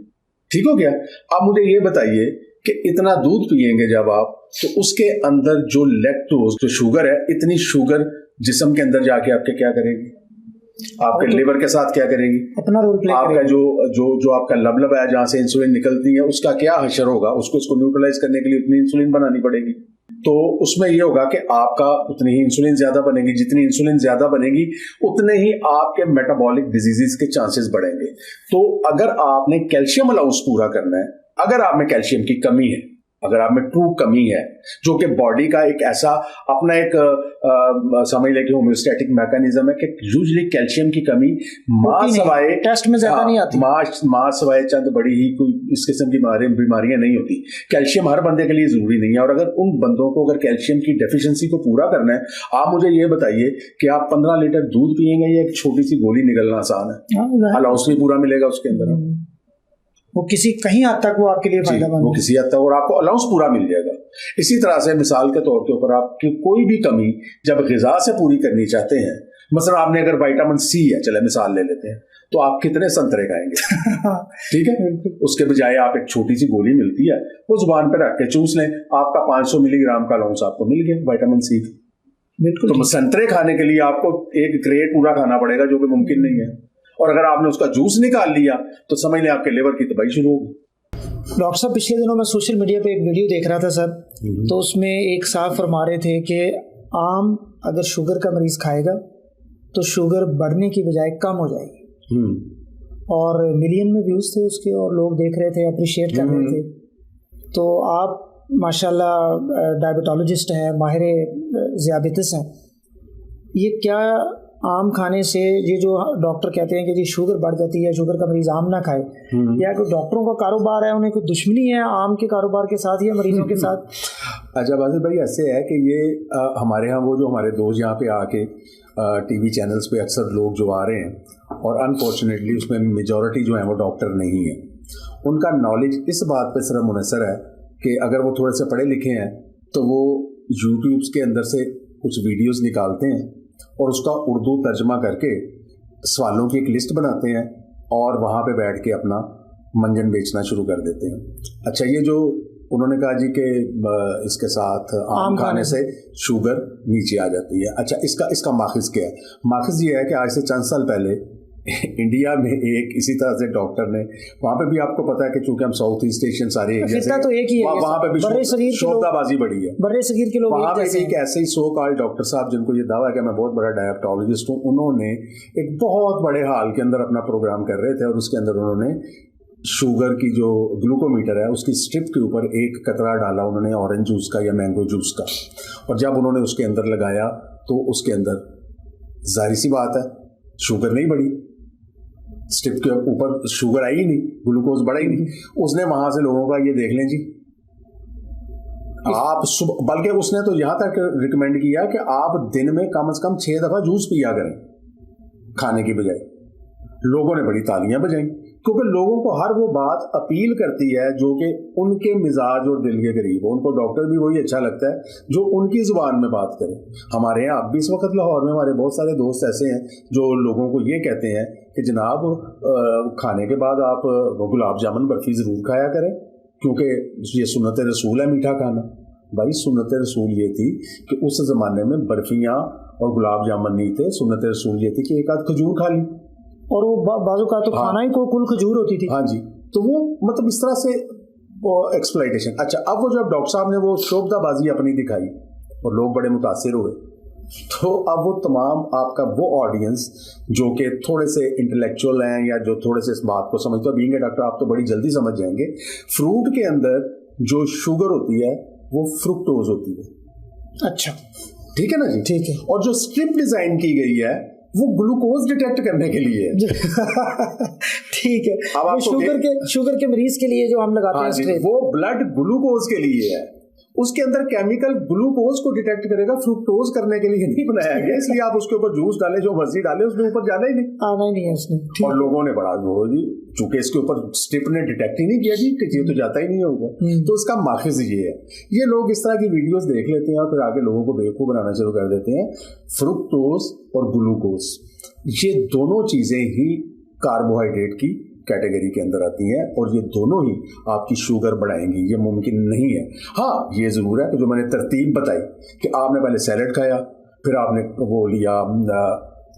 Speaker 2: ठीक हो गया। अब मुझे ये बताइए कि इतना दूध पिएंगे जब आप, तो उसके अंदर जो लैक्टोज, जो शुगर है, इतनी शुगर जिस्म के अंदर जाके आपके क्या करेगी? आपके लिवर के साथ क्या करेगी? अपना रोल प्ले आपका जो आपका लबलब है जहां से इंसुलिन निकलती है उसका क्या हशर होगा? उसको न्यूट्रलाइज करने के लिए उतनी इंसुलिन बनानी पड़ेगी। तो उसमें ये होगा कि आपका उतनी ही इंसुलिन ज्यादा बनेगी, जितनी इंसुलिन ज्यादा बनेगी उतने ही आपके मेटाबॉलिक डिजीजेस के चांसेस बढ़ेंगे। तो अगर आपने कैल्शियम अलाउंस पूरा करना है, अगर आप में कैल्शियम की कमी है, अगर आप में ट्रू कमी है, जो कि बॉडी का एक ऐसा अपना एक समझ लें कि होम्योस्टैटिक मैकेनिज्म है कि यूजुअली कैल्शियम की कमी मां सवाए
Speaker 1: टेस्ट में ज्यादा नहीं आती,
Speaker 2: मां सवाए चंद बड़ी ही कोई इस किस्म की बीमारियां नहीं होती। कैल्शियम हर बंदे के लिए जरूरी नहीं है, और अगर उन बंदों को अगर कैल्शियम की डेफिशिएंसी को पूरा करना है, आप मुझे ये बताइए कि आप 15 लीटर दूध पिएंगे या एक छोटी सी गोली निकलना आसान है? अलाउंस भी पूरा मिलेगा उसके अंदर,
Speaker 1: वो किसी कहीं हद तक वो आपके लिए फायदेमंद,
Speaker 2: वो किसी हद तक, और आपको अलाउंस पूरा मिल जाएगा। इसी तरह से मिसाल के तौर के ऊपर आपकी कोई भी कमी जब ग़िज़ा से पूरी करनी चाहते हैं, मसलन आपने अगर विटामिन सी है, चले मिसाल ले लेते हैं, तो आप कितने संतरे खाएंगे? ठीक है, उसके बजाय आप एक छोटी सी गोली मिलती है, वो जुबान पर रख के चूस लें, आपका 500 मिलीग्राम का अलाउंस आपको मिल गया विटामिन सी। बिल्कुल। तो संतरे खाने के लिए आपको एक क्रेट पूरा खाना पड़ेगा, जो कि मुमकिन नहीं है, और अगर आपने उसका जूस निकाल लिया तो समझ लें आपके लिवर की तबाही शुरू होगी।
Speaker 1: डॉक्टर साहब, पिछले दिनों मैं सोशल मीडिया पे एक वीडियो देख रहा था सर, तो उसमें एक साहब फरमा रहे थे कि आम अगर शुगर का मरीज खाएगा तो शुगर बढ़ने की बजाय कम हो जाएगी, और मिलियन में व्यूज थे उसके, और लोग देख रहे थे, अप्रिशिएट कर रहे थे। तो आप माशाल्लाह डायबिटोलॉजिस्ट हैं, माहिर ज़ियाबतिस हैं, ये क्या आम खाने से, ये जो डॉक्टर कहते हैं कि जी शुगर बढ़ जाती है, शुगर का मरीज आम ना खाए, या कोई डॉक्टरों का कारोबार है, उन्हें कोई दुश्मनी है आम के कारोबार के साथ या मरीजों के साथ?
Speaker 2: अच्छा बासित भाई, ऐसे है कि ये हमारे यहाँ वो जो हमारे दोस्त यहाँ पे आके टीवी चैनल्स पे अक्सर लोग जो आ रहे हैं, और अनफॉर्चुनेटली उसमें मेजॉरिटी जो है वो डॉक्टर नहीं है, उनका नॉलेज इस बात पे सिर्फ मुनहसर है कि अगर वो थोड़े से पढ़े लिखे हैं तो वो यूट्यूब्स के अंदर से कुछ वीडियोस निकालते हैं और उसका उर्दू तर्जमा करके सवालों की एक लिस्ट बनाते हैं, और वहाँ पे बैठ के अपना मंजन बेचना शुरू कर देते हैं। अच्छा, ये जो उन्होंने कहा जी कि इसके साथ आम खाने से शुगर नीचे आ जाती है, अच्छा इसका माखिज क्या है? माखिज ये है कि आज से चंद साल पहले इंडिया में एक इसी तरह से डॉक्टर ने, वहाँ पे भी आपको पता है कि चूंकि हम साउथ ईस्ट एशियन सारे एरिया से,
Speaker 1: तो एक ही है,
Speaker 2: वहाँ पे भी शोबदाबाजी बढ़ी है,
Speaker 1: बड़े सगीर के लोग
Speaker 2: वहाँ पे एक ऐसे ही सो कॉल्ड डॉक्टर साहब जिनको ये दावा है कि मैं बहुत बड़ा डायबिटोलॉजिस्ट हूँ, उन्होंने एक बहुत बड़े हाल के अंदर अपना प्रोग्राम कर रहे थे, और उसके अंदर उन्होंने शुगर की जो ग्लूकोमीटर है उसकी स्ट्रिप के ऊपर एक कतरा डाला उन्होंने ऑरेंज जूस का या मैंगो जूस का, और जब उन्होंने उसके अंदर लगाया तो उसके अंदर जाहिर सी बात है शुगर नहीं बढ़ी, स्ट्रिप के ऊपर शुगर आई ही नहीं, ग्लूकोज बढ़ा ही नहीं। उसने वहां से लोगों का ये देख लें जी, आप बल्कि उसने तो यहां तक रिकमेंड किया कि आप दिन में कम से कम 6 दफा जूस पिया करें खाने की बजाय। लोगों ने बड़ी तालियां बजाई, क्योंकि लोगों को हर वो बात अपील करती है जो कि उनके मिजाज और दिल के करीब हो। उनको डॉक्टर भी वही अच्छा लगता है जो उनकी जुबान में बात करे। हमारे यहाँ अब भी इस वक्त लाहौर में हमारे बहुत सारे दोस्त ऐसे हैं जो लोगों को ये कहते हैं कि जनाब खाने के बाद आप गुलाब जामुन बर्फी ज़रूर खाया करें, क्योंकि ये सुन्नत रसूल है मीठा खाना। भाई सुन्नत रसूल ये थी कि उस ज़माने में बर्फियाँ और गुलाब जामुन नहीं थे, सुन्नत रसूल ये थी कि एक आध खजूर खा ली,
Speaker 1: और वो बाजू का तो खाना ही को कुल खजूर होती थी।
Speaker 2: हाँ जी, तो वो मतलब इस तरह से एक्सप्लॉइटेशन। अच्छा, अब वो जब डॉक्टर साहब ने वो शोबदाबाजी अपनी दिखाई और लोग बड़े मुतासिर हुए, तो अब वो तमाम आपका वो ऑडियंस जो कि थोड़े से इंटेलेक्चुअल हैं या जो थोड़े से इस बात को समझते हैं, बीइंग ए डॉक्टर आप तो बड़ी जल्दी समझ जाएंगे, फ्रूट के अंदर जो शुगर होती है वो फ्रुक्टोज होती है।
Speaker 1: अच्छा,
Speaker 2: ठीक है ना जी? ठीक है। और जो स्ट्रिप डिजाइन की गई है वो ग्लूकोज डिटेक्ट करने के लिए
Speaker 1: ठीक है। अब शुगर के मरीज के लिए जो हम लगाते हैं
Speaker 2: वो ब्लड ग्लूकोज के लिए है, उसके अंदर केमिकल ग्लूकोज को डिटेक्ट करेगा, फ्रुक्टोज करने के लिए नहीं बनाया गया, इसलिए आप उसके ऊपर जूस डाले जो मर्जी डाले उसके ऊपर जाना ही नहीं,
Speaker 1: आना ही नहीं है उसने।
Speaker 2: और लोगों ने बड़ा जी चूंकि इसके ऊपर स्ट्रिप ने डिटेक्ट ही नहीं किया जी कि ये तो जाता ही नहीं होगा, तो इसका माखिज ये है। ये लोग इस तरह की वीडियोस देख लेते हैं और फिर आगे लोगों को बेवकूफ बनाना शुरू कर देते हैं। फ्रुक्टोज और ग्लूकोज ये दोनों चीजें ही कार्बोहाइड्रेट की कैटेगरी के अंदर आती हैं, और ये दोनों ही आपकी शुगर बढ़ाएंगी, ये मुमकिन नहीं है। हाँ, ये ज़रूर है कि जो मैंने तरतीब बताई कि आपने पहले सैलड खाया, फिर आपने वो लिया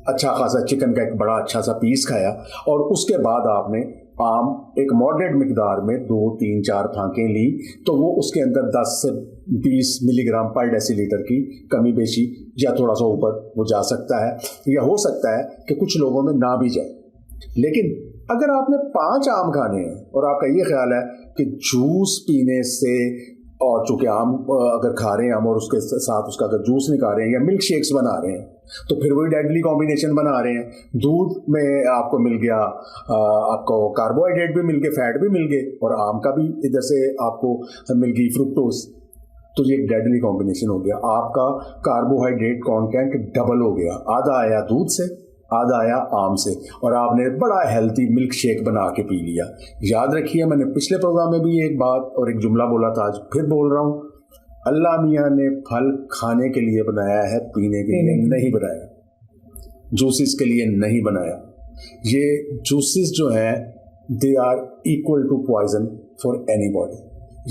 Speaker 2: अच्छा खासा चिकन का एक बड़ा अच्छा सा पीस खाया, और उसके बाद आपने आम एक मॉडरेट मिकदार में 2, 3, 4 फांकें ली, तो वो उसके अंदर 10 से 20 मिलीग्राम पर डेसीलीटर की कमी बेशी या थोड़ा सा ऊपर वो जा सकता है, या हो सकता है कि कुछ लोगों में ना भी जाए। लेकिन अगर आपने 5 आम खाने हैं और आपका ये ख्याल है कि जूस पीने से और चूंकि आम अगर खा रहे हैं हम और उसके साथ उसका अगर जूस निकाल रहे हैं या मिल्क शेक्स बना रहे हैं तो फिर वही डेडली कॉम्बिनेशन बना रहे हैं। दूध में आपको मिल गया, आपको कार्बोहाइड्रेट भी मिल गए, फैट भी मिल गए, और आम का भी इधर से आपको मिल गई फ्रुक्टोज। तो ये एक डेडली कॉम्बिनेशन हो गया। आपका कार्बोहाइड्रेट कंटेंट डबल हो गया, आधा आया दूध से, आधा आया आम से, और आपने बड़ा हेल्थी मिल्क शेक बना के पी लिया। याद रखिए, मैंने पिछले प्रोग्राम में भी एक बात और एक जुमला बोला था, आज फिर बोल रहा हूँ, अल्लाह मियाँ ने फल खाने के लिए बनाया है, पीने के लिए नहीं बनाया, जूसेस के लिए नहीं बनाया। ये जूसेस जो हैं they are equal to poison for anybody.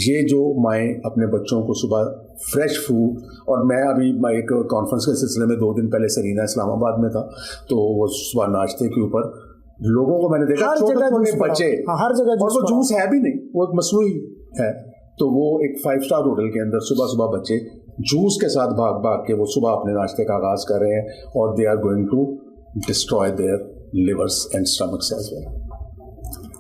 Speaker 2: ये जो माएँ अपने बच्चों को सुबह फ्रेश फूड, और मैं अभी एक कॉन्फ्रेंस के सिलसिले में 2 दिन पहले सरीना इस्लामाबाद में था, तो वो सुबह नाश्ते के ऊपर लोगों को मैंने देखा छोटे बच्चे,
Speaker 1: हर जगह,
Speaker 2: और वो जूस है भी नहीं, वो एक मसनूई है। तो वो एक 5 स्टार होटल के अंदर सुबह सुबह बच्चे जूस के साथ भाग भाग के वो सुबह अपने नाश्ते का आगाज कर रहे हैं, और they are going to destroy their livers and stomachs as well.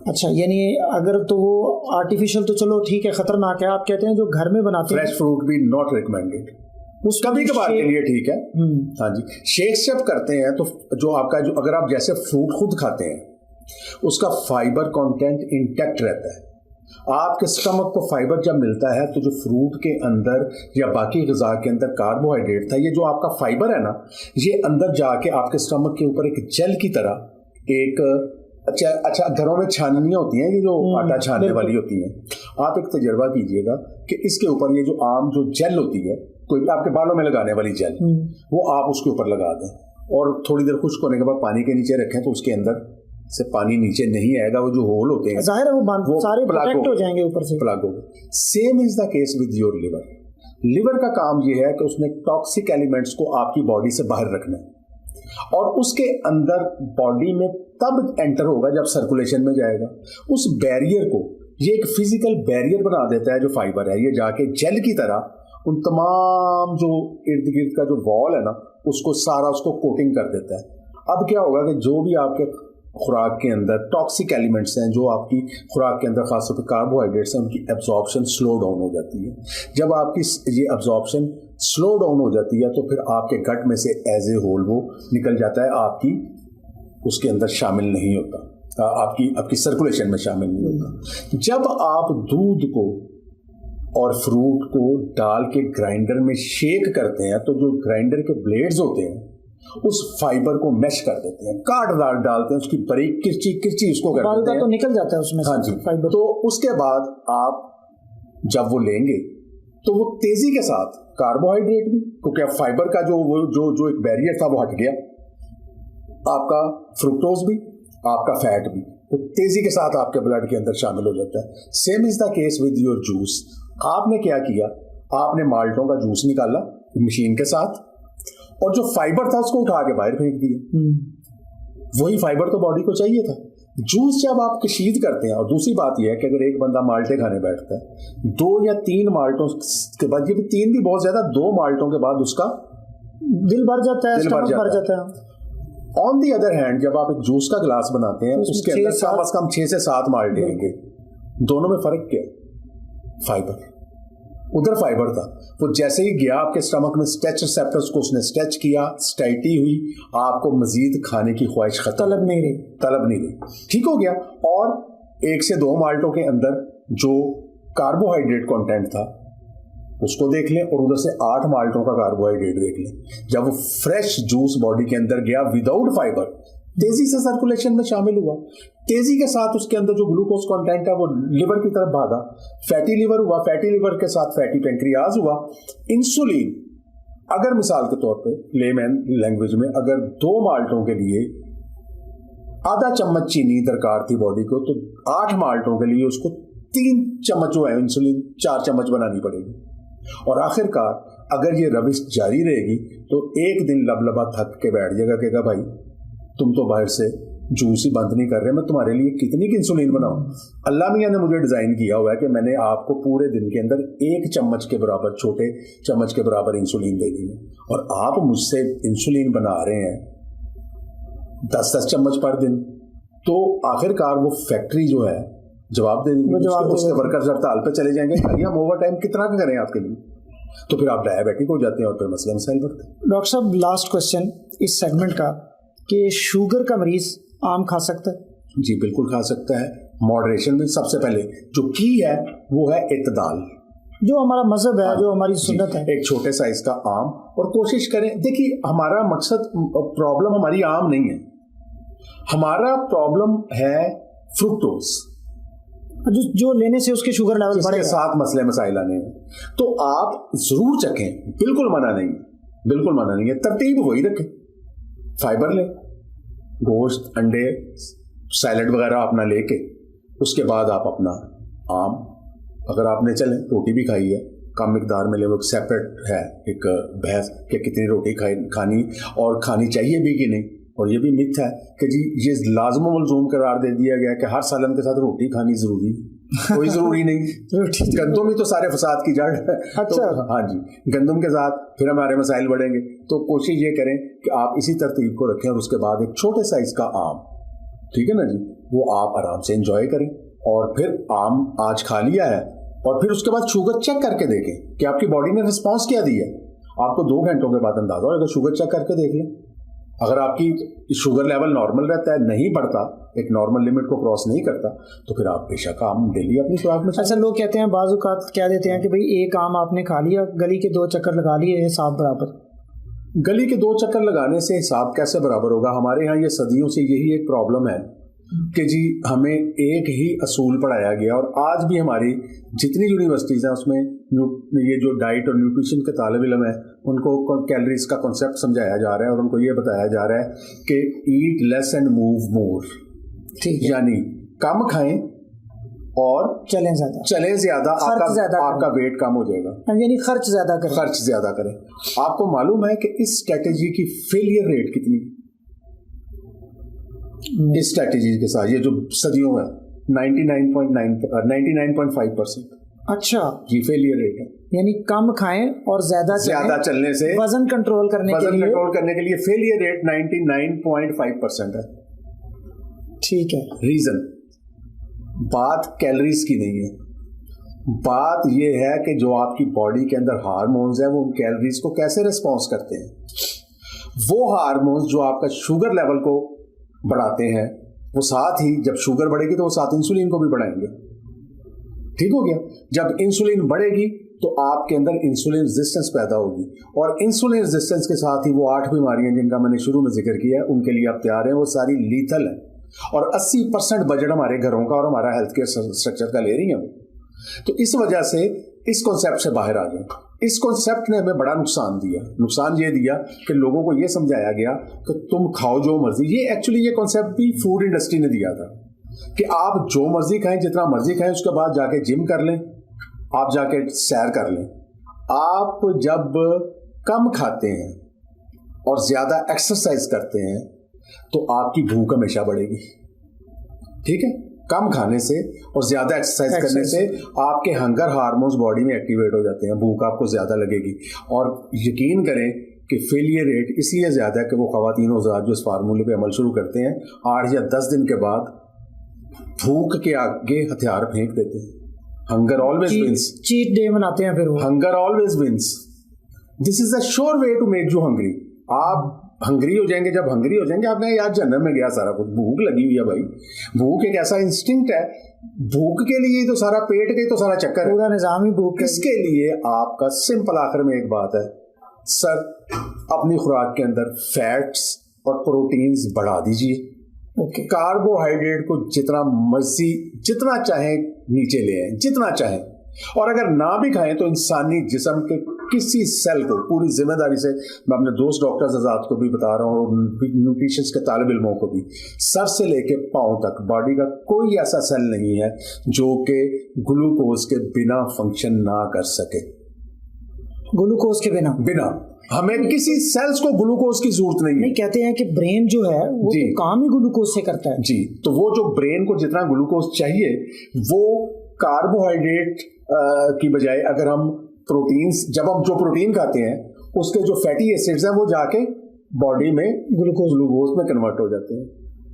Speaker 1: अच्छा, यानी अगर तो वो आर्टिफिशियल तो चलो ठीक है, खतरनाक है, आप कहते हैं जो घर में बनाते हैं
Speaker 2: फ्रेश फ्रूट भी नॉट रिकमेंडेड, उस कभी कभार के लिए ठीक है। हाँ जी, शेक्स जब करते हैं तो जो आपका जो अगर आप जैसे फ्रूट खुद खाते हैं उसका फाइबर कंटेंट इंटैक्ट रहता है। आपके स्टमक को फाइबर जब मिलता है तो जो फ्रूट के अंदर या बाकी ग़िज़ा के अंदर कार्बोहाइड्रेट था, ये जो आपका फाइबर है ना, ये अंदर जाके आपके स्टमक के ऊपर एक जेल की तरह एक अच्छा घरों में छाननियाँ होती हैं, ये जो आटा छानने वाली होती हैं, आप एक तजर्बा कीजिएगा कि इसके ऊपर ये जो आम जो जेल होती है, कोई आपके बालों में लगाने वाली जेल, वो आप उसके ऊपर लगा दें और थोड़ी देर खुश्क होने के बाद पानी के नीचे रखें, तो उसके अंदर से पानी नीचे नहीं आएगा, वो जो होल होते हैं
Speaker 1: जाहिर है वो सारे प्रोटेक्ट हो जाएंगे ऊपर से,
Speaker 2: प्लग हो गए। Same is the case with your liver. Liver का काम ये है कि उसने टॉक्सिक एलिमेंट्स को आपकी बॉडी से बाहर रखना है, और उसके अंदर बॉडी में तब एंटर होगा जब सर्कुलेशन में जाएगा। उस बैरियर को ये एक फिजिकल बैरियर बना देता है, जो फाइबर है, ये जाके जेल की तरह उन तमाम जो इर्द गिर्द का जो वॉल है ना, उसको सारा उसको कोटिंग कर देता है। अब क्या होगा कि जो भी आपके खुराक के अंदर टॉक्सिक एलिमेंट्स हैं, जो आपकी खुराक के अंदर खासतौर पर कार्बोहाइड्रेट्स हैं, उनकी एब्जॉर्प्शन स्लो डाउन हो जाती है। जब आपकी ये एब्जॉर्प्शन स्लो डाउन हो जाती है तो फिर आपके गट में से एज ए होल वो निकल जाता है, आपकी उसके अंदर शामिल नहीं होता, आपकी सर्कुलेशन में शामिल नहीं होता। जब आप दूध को और फ्रूट को डाल के ग्राइंडर में शेक करते हैं तो जो ग्राइंडर के ब्लेड्स होते हैं उस फाइबर को मैश कर देते हैं, काट डालते हैं, उसकी बारीक किरची उसको कर देते हैं,
Speaker 1: तो निकल जाता है उसमें।
Speaker 2: हाँ जी, फाइबर। तो उसके बाद आप जब वो लेंगे तो वो तेजी के साथ कार्बोहाइड्रेट भी, क्योंकि अब फाइबर का जो एक बैरियर था वो हट गया, आपका फ्रुक्टोज भी, आपका फैट भी, तो तेजी के साथ आपके ब्लड के अंदर शामिल हो जाता है। Same is the case with your juice. आपने क्या किया, आपने माल्टों का जूस निकाला मशीन के साथ, और जो फाइबर था उसको उठा के बाहर फेंक दिया। वही फाइबर तो बॉडी को चाहिए था। जूस जब आप कशीद करते हैं, और दूसरी बात यह है कि अगर एक बंदा माल्टे खाने बैठता है 2 या 3 माल्टों के बाद, ये भी 3 भी बहुत ज्यादा, 2 माल्टों के बाद उसका
Speaker 1: दिल भर जाता है, स्टमक भर जाता है।
Speaker 2: ऑन दी अदर हैंड जब आप एक जूस का गिलास बनाते हैं उसके अंदर कम से कम 6 से 7 माल्टे होंगे। दोनों में फर्क क्या? फाइबर। उधर फाइबर था, वो जैसे ही गया आपके स्टमक में, स्ट्रेच रिसेप्टर्स को उसने स्ट्रेच किया, स्टाइटी हुई, आपको मजीद खाने की ख्वाहिश खत्म, तलब नहीं रही, ठीक हो गया। और 1 से 2 माल्टों के अंदर जो कार्बोहाइड्रेट कंटेंट था उसको देख लें, और उधर से 8 माल्टों का कार्बोहाइड्रेट देख लें। जब वो फ्रेश जूस बॉडी के अंदर गया विदाउट फाइबर, तेजी से सर्कुलेशन में शामिल हुआ, तेजी के साथ उसके अंदर जो ग्लूकोज कंटेंट है वो लिवर की तरफ भागा, फैटी लिवर हुआ, फैटी लिवर के साथ फैटी पेंक्रियाज हुआ, इंसुलिन। अगर मिसाल के तौर पे लेमैन लैंग्वेज में अगर 2 माल्टों के लिए आधा चम्मच चीनी दरकार थी बॉडी को, तो 8 माल्टों के लिए उसको 3 चम्मच जो है इंसुलिन 4 चम्मच बनानी पड़ेगी। और आखिरकार अगर ये रविश जारी रहेगी तो एक दिन लबलबा थक के बैठ जाएगा, कहेगा भाई तुम तो बाहर से जूस ही बंद नहीं कर रहे, मैं तुम्हारे लिए कितनी की इंसुलिन बनाऊं। अल्लाह मियाँ ने मुझे डिजाइन किया हुआ है कि मैंने आपको पूरे दिन के अंदर 1 चम्मच के बराबर, छोटे चम्मच के बराबर इंसुलिन देनी है, और आप मुझसे इंसुलिन बना रहे हैं 10-10 चम्मच पर दिन। तो आखिरकार वो फैक्ट्री जो है जवाब दे देंगे, उसके वर्कर्स हड़ताल पे चले जाएंगे, हम ओवर टाइम कितना करें आपके लिए, तो फिर आप डायबिटिक हो जाते हैं और फिर मसले मसाइल बढ़ते हैं।
Speaker 1: डॉक्टर साहब लास्ट क्वेश्चन इस सेगमेंट का कि शुगर का मरीज आम खा सकता है?
Speaker 2: जी बिल्कुल खा सकता है, मॉडरेशन में। सबसे पहले जो की है वो है इत्तदाल,
Speaker 1: जो हमारा मजहब है, जो हमारी सुन्नत है।
Speaker 2: एक छोटे साइज का आम, और कोशिश करें, देखिए हमारा मकसद, प्रॉब्लम हमारी आम नहीं है, हमारा प्रॉब्लम है फ्रुक्टोज,
Speaker 1: जो लेने से उसके शुगर लेवल बढ़े,
Speaker 2: साथ मसले मसाइल आने हैं। तो आप जरूर चखें, बिल्कुल मना नहीं, बिल्कुल मना नहीं है, तरतीब वही रखें, फाइबर लें, गोश्त, अंडे, सैलड वगैरह अपना लेके, उसके बाद आप अपना आम, अगर आपने चलें रोटी भी खाई है कम मिकदार में ले, वो सेपरेट है एक बहस कि कितनी रोटी खानी और खानी चाहिए भी कि नहीं। और ये भी मिथ है कि जी ये लाज़िम मलज़ूम करार दे दिया गया कि हर सालन के साथ रोटी खानी जरूरी, कोई जरूरी नहीं। गंदम ही तो सारे फसाद की जड़ है। अच्छा। तो हाँ जी, गंदम के साथ फिर हमारे मसाइल बढ़ेंगे। तो कोशिश ये करें कि आप इसी तरतीब को रखें और उसके बाद एक छोटे साइज का आम, ठीक है ना जी, वो आप आराम से एंजॉय करें। और फिर आम आज खा लिया है और फिर उसके बाद शुगर चेक करके देखें कि आपकी बॉडी ने रिस्पॉन्स क्या दी है। आपको 2 घंटों के बाद अंदाजा होगा, शुगर चेक करके देख लें। अगर आपकी शुगर लेवल नॉर्मल रहता है, नहीं बढ़ता, एक नॉर्मल लिमिट को क्रॉस नहीं करता, तो फिर आप बेशक आम डेली अपनी खुराक में।
Speaker 1: अच्छा, लोग कहते हैं, बाज़ औक़ात कह देते हैं कि भाई एक आम आपने खा लिया, गली के 2 चक्कर लगा लिए, हिसाब बराबर।
Speaker 2: गली के 2 चक्कर लगाने से हिसाब कैसे बराबर होगा? हमारे यहाँ ये सदियों से यही एक प्रॉब्लम है कि जी हमें एक ही असूल पढ़ाया गया, और आज भी हमारी जितनी यूनिवर्सिटीज़ हैं उसमें ये जो डाइट और न्यूट्रिशन के तालिब इल्म है उनको कैलोरीज का कॉन्सेप्ट समझाया जा रहा है और उनको ये बताया जा रहा है कि eat less and move more, यानी कम खाएं और चलें ज्यादा, आपका वेट कम हो जाएगा,
Speaker 1: यानी खर्च ज्यादा
Speaker 2: करें। आपको मालूम है कि इस स्ट्रेटेजी की फेलियर रेट कितनी, इस स्ट्रेटेजी के साथ ये जो सदियों में 99.5%।
Speaker 1: अच्छा
Speaker 2: ये फेलियर रेट है,
Speaker 1: यानी कम खाएं और ज्यादा चलने से वजन कंट्रोल करने
Speaker 2: के लिए फेलियर रेट 99.5% है।
Speaker 1: ठीक है।
Speaker 2: रीजन, बात कैलोरीज की नहीं है, बात ये है कि जो आपकी बॉडी के अंदर हार्मोन्स है वो उन कैलोरीज को कैसे रिस्पॉन्स करते हैं। वो हार्मोन्स जो आपका शुगर लेवल को बढ़ाते हैं, वो साथ ही जब शुगर बढ़ेगी तो वो साथ इंसुलिन को भी बढ़ाएंगे। ठीक हो गया? जब इंसुलिन बढ़ेगी तो आपके अंदर इंसुलिन रेजिस्टेंस पैदा होगी, और इंसुलिन रेजिस्टेंस के साथ ही वो 8 बीमारियां जिनका मैंने शुरू में जिक्र किया है उनके लिए आप तैयार हैं, वो सारी लीथल है, और 80% बजट हमारे घरों का और हमारा हेल्थ केयर स्ट्रक्चर का ले रही है। तो इस वजह से इस कॉन्सेप्ट से बाहर आ गए। इस कॉन्सेप्ट ने हमें बड़ा नुकसान दिया। नुकसान ये दिया कि लोगों को ये समझाया गया कि तुम खाओ जो मर्जी। ये एक्चुअली ये कॉन्सेप्ट भी फूड इंडस्ट्री ने दिया था कि आप जो मर्जी खाएं, जितना मर्जी खाएं, उसके बाद जाके जिम कर लें, आप जाके सैर कर लें। आप जब कम खाते हैं और ज्यादा एक्सरसाइज करते हैं तो आपकी भूख हमेशा बढ़ेगी। ठीक है? कम खाने से और ज्यादा एक्सरसाइज करने से आपके हंगर हार्मोन्स बॉडी में एक्टिवेट हो जाते हैं, भूख आपको ज्यादा लगेगी। और यकीन करें कि फेलियर रेट इसलिए ज्यादा है कि वो खवातीन हज़रात जो इस फार्मूले पे अमल शुरू करते हैं 8 या 10 दिन के बाद भूख के आगे हथियार फेंक देते हैं। Hunger always wins,
Speaker 1: cheat day मनाते हैं फिर वो।
Speaker 2: Hunger always wins, this is a sure way to make you hungry. आप हंग्री हो जाएंगे, जब हंग्री हो जाएंगे आपने यार जन्नत में गया सारा कुछ, भूख लगी हुई है भाई। भूख एक ऐसा इंस्टिंक्ट है, भूख के लिए तो सारा पेट के तो सारा चक्कर है,
Speaker 1: पूरा निजाम ही भूख।
Speaker 2: इसके लिए आपका सिंपल आखिर में एक बात है सर, अपनी खुराक के अंदर फैट्स और प्रोटीन्स बढ़ा दीजिए। कार्बोहाइड्रेट को जितना मर्जी जितना चाहे नीचे ले आए, जितना चाहे, और अगर ना भी खाएं तो इंसानी जिस्म के किसी सेल को पूरी जिम्मेदारी से, मैं अपने दोस्त डॉक्टर्स आजाद को भी बता रहा हूँ, न्यूट्रिशन के तालिब इल्मों को भी, सर से लेके पांव तक बॉडी का कोई ऐसा सेल नहीं है जो कि ग्लूकोज के बिना फंक्शन ना कर सके।
Speaker 1: ग्लूकोज के बिना
Speaker 2: हमें किसी सेल्स को ग्लूकोज की जरूरत नहीं है।
Speaker 1: कहते हैं कि ब्रेन जो है वो तो काम ही ग्लूकोज से करता है
Speaker 2: जी। तो वो जो ब्रेन को जितना ग्लूकोज चाहिए वो कार्बोहाइड्रेट की बजाय अगर हम प्रोटीन्स, जब हम जो प्रोटीन खाते हैं उसके जो फैटी एसिड्स हैं वो जाके बॉडी में ग्लूकोज में कन्वर्ट हो जाते हैं।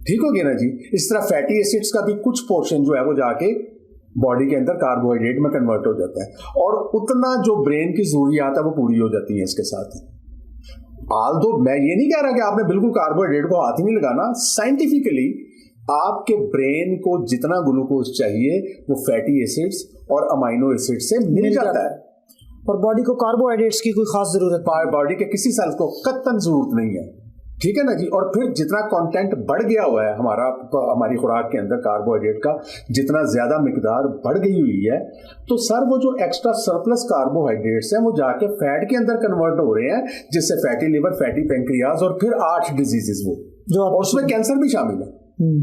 Speaker 2: ठीक हो गया ना जी। इस तरह फैटी एसिड्स का भी कुछ पोर्शन जो है वो जाके बॉडी के अंदर कार्बोहाइड्रेट में कन्वर्ट हो जाता है, और उतना जो ब्रेन की जरूरियात है वो पूरी हो जाती है इसके साथ। आल्दो मैं ये नहीं कह रहा कि आपने बिल्कुल कार्बोहाइड्रेट को हाथ ही नहीं लगाना, साइंटिफिकली आपके ब्रेन को जितना ग्लूकोज चाहिए वो फैटी एसिड्स और अमाइनो एसिड से मिल जाता है,
Speaker 1: और बॉडी को कार्बोहाइड्रेट्स की कोई खास जरूरत
Speaker 2: बॉडी के किसी सेल को कतई जरूरत नहीं है, ठीक है ना जी। और फिर जितना कंटेंट बढ़ गया हुआ है हमारी खुराक के अंदर कार्बोहाइड्रेट का जितना ज्यादा मिकदार बढ़ गई हुई है, तो सर वो जो एक्स्ट्रा सरप्लस कार्बोहाइड्रेट्स हैं वो जाके फैट के अंदर कन्वर्ट हो रहे हैं, जिससे फैटी लिवर, फैटी पेंक्रियाज और फिर 8 डिजीजेस वो जो, और उसमें कैंसर भी शामिल है।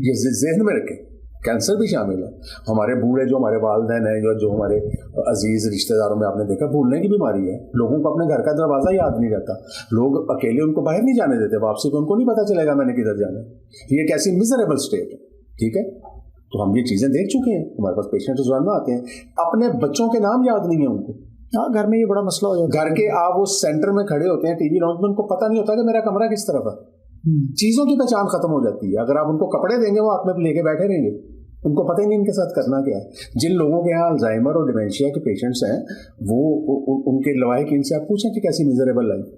Speaker 2: ये ज़हन में रखें, कैंसर भी शामिल है। हमारे बूढ़े जो हमारे वालिदैन हैं, जो हमारे अजीज रिश्तेदारों में आपने देखा भूलने की बीमारी है, लोगों को अपने घर का दरवाजा याद नहीं रहता, लोग अकेले उनको बाहर नहीं जाने देते, वापसी पे उनको नहीं पता चलेगा मैंने किधर जाना है। ये एक ऐसी मिजरेबल स्टेट है, ठीक है। तो हम ये चीजें देख चुके हैं, हमारे पास पेशेंट में आते हैं, अपने बच्चों के नाम याद नहीं है उनको।
Speaker 1: हाँ, घर में ये बड़ा मसला हो जाता है।
Speaker 2: घर के आप वो सेंटर में खड़े होते हैं टीवी लाउंज में, उनको पता नहीं होता कि मेरा कमरा किस तरफ है। चीजों की पहचान खत्म हो जाती है। अगर आप उनको कपड़े देंगे वो हाथ में लेके बैठे रहेंगे, उनको पता ही नहीं इनके साथ करना क्या है। जिन लोगों के यहाँ अल्जाइमर और डिमेंशिया के पेशेंट्स हैं वो उनके लवाहिकीन से आप पूछें कि कैसी मिजरेबल लाइफ।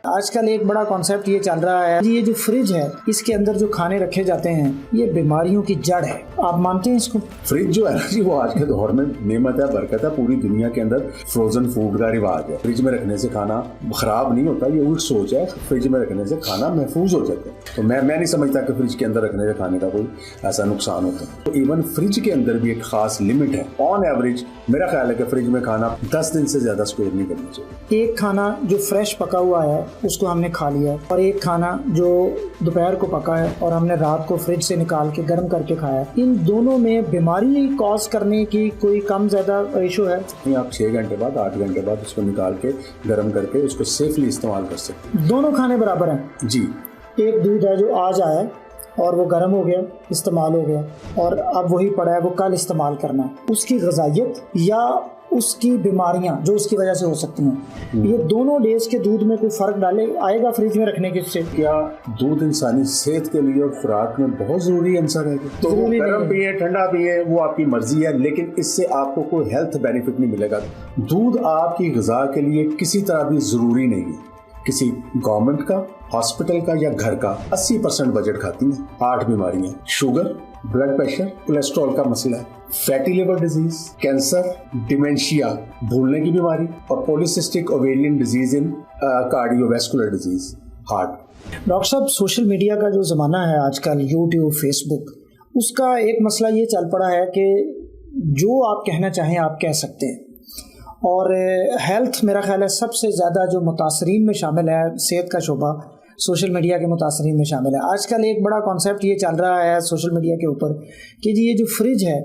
Speaker 1: आजकल एक बड़ा कॉन्सेप्ट ये चल रहा है, ये जो फ्रिज है इसके अंदर जो खाने रखे जाते हैं ये बीमारियों की जड़ है। आप मानते हैं इसको?
Speaker 2: फ्रिज जो है ना जी, वो आज के दौर में नेमत है, बरकत है। पूरी दुनिया के अंदर फ्रोजन फूड का रिवाज है। फ्रिज में रखने से खाना खराब नहीं होता, ये उल्ट सोच है। फ्रिज में रखने से खाना महफूज हो जाता है। तो मैं नहीं समझता कि फ्रिज के अंदर रखने से खाने का कोई ऐसा नुकसान होता है। तो इवन फ्रिज के अंदर भी एक खास लिमिट है। ऑन एवरेज मेरा ख्याल है कि फ्रिज में खाना 10 दिन से ज्यादा स्टोर नहीं करना चाहिए।
Speaker 1: एक खाना जो फ्रेश पका हुआ है उसको हमने खा लिया, और एक खाना जो दोपहर को पका है और हमने रात को फ्रिज से निकाल के गर्म करके खाया, इन दोनों में बीमारी कॉज करने की कोई कम ज्यादा रेशो है?
Speaker 2: आप 6 घंटे बाद 8 घंटे बाद उसको निकाल के गर्म करके उसको सेफली इस्तेमाल कर सकते हैं।
Speaker 1: दोनों खाने बराबर हैं
Speaker 2: जी।
Speaker 1: एक दूध है जो आज आया और वो गर्म हो गया, इस्तेमाल हो गया, और अब वही पड़ा है वो कल इस्तेमाल करना है, उसकी ग़िज़ाइयत या उसकी बीमारियां जो उसकी वजह से हो सकती हैं, ये दोनों डेज के दूध में कोई फ़र्क डाले आएगा फ्रिज में रखने के से?
Speaker 2: क्या दूध इंसानी सेहत के लिए और खुराक में बहुत ज़रूरी आंसर है? तो गर्म पिए ठंडा पिए वो आपकी मर्जी है, लेकिन इससे आपको कोई हेल्थ बेनिफिट नहीं मिलेगा। दूध आपकी ग़िज़ा के लिए किसी तरह भी ज़रूरी नहीं है। किसी गवर्नमेंट का, हॉस्पिटल का या घर का 80% बजट खाती है 8 बीमारियां: शुगर, ब्लड प्रेशर, कोलेस्ट्रॉल का मसला, fatty liver disease, cancer, dementia, भूलने की बीमारी, और polycystic ovarian disease in cardiovascular disease, heart.
Speaker 1: Doctor साहब, सोशल मीडिया का जो ज़माना है आजकल, यूट्यूब, फेसबुक, उसका एक मसला ये चल पड़ा है कि जो आप कहना चाहें आप कह सकते हैं, और हेल्थ मेरा ख्याल है सबसे ज़्यादा जो मुतासरीन में शामिल है, सेहत का शोबा सोशल मीडिया के मुतासरीन में शामिल है। आजकल एक बड़ा कॉन्सेप्ट ये चल रहा है सोशल मीडिया के ऊपर कि जी ये जो फ्रिज है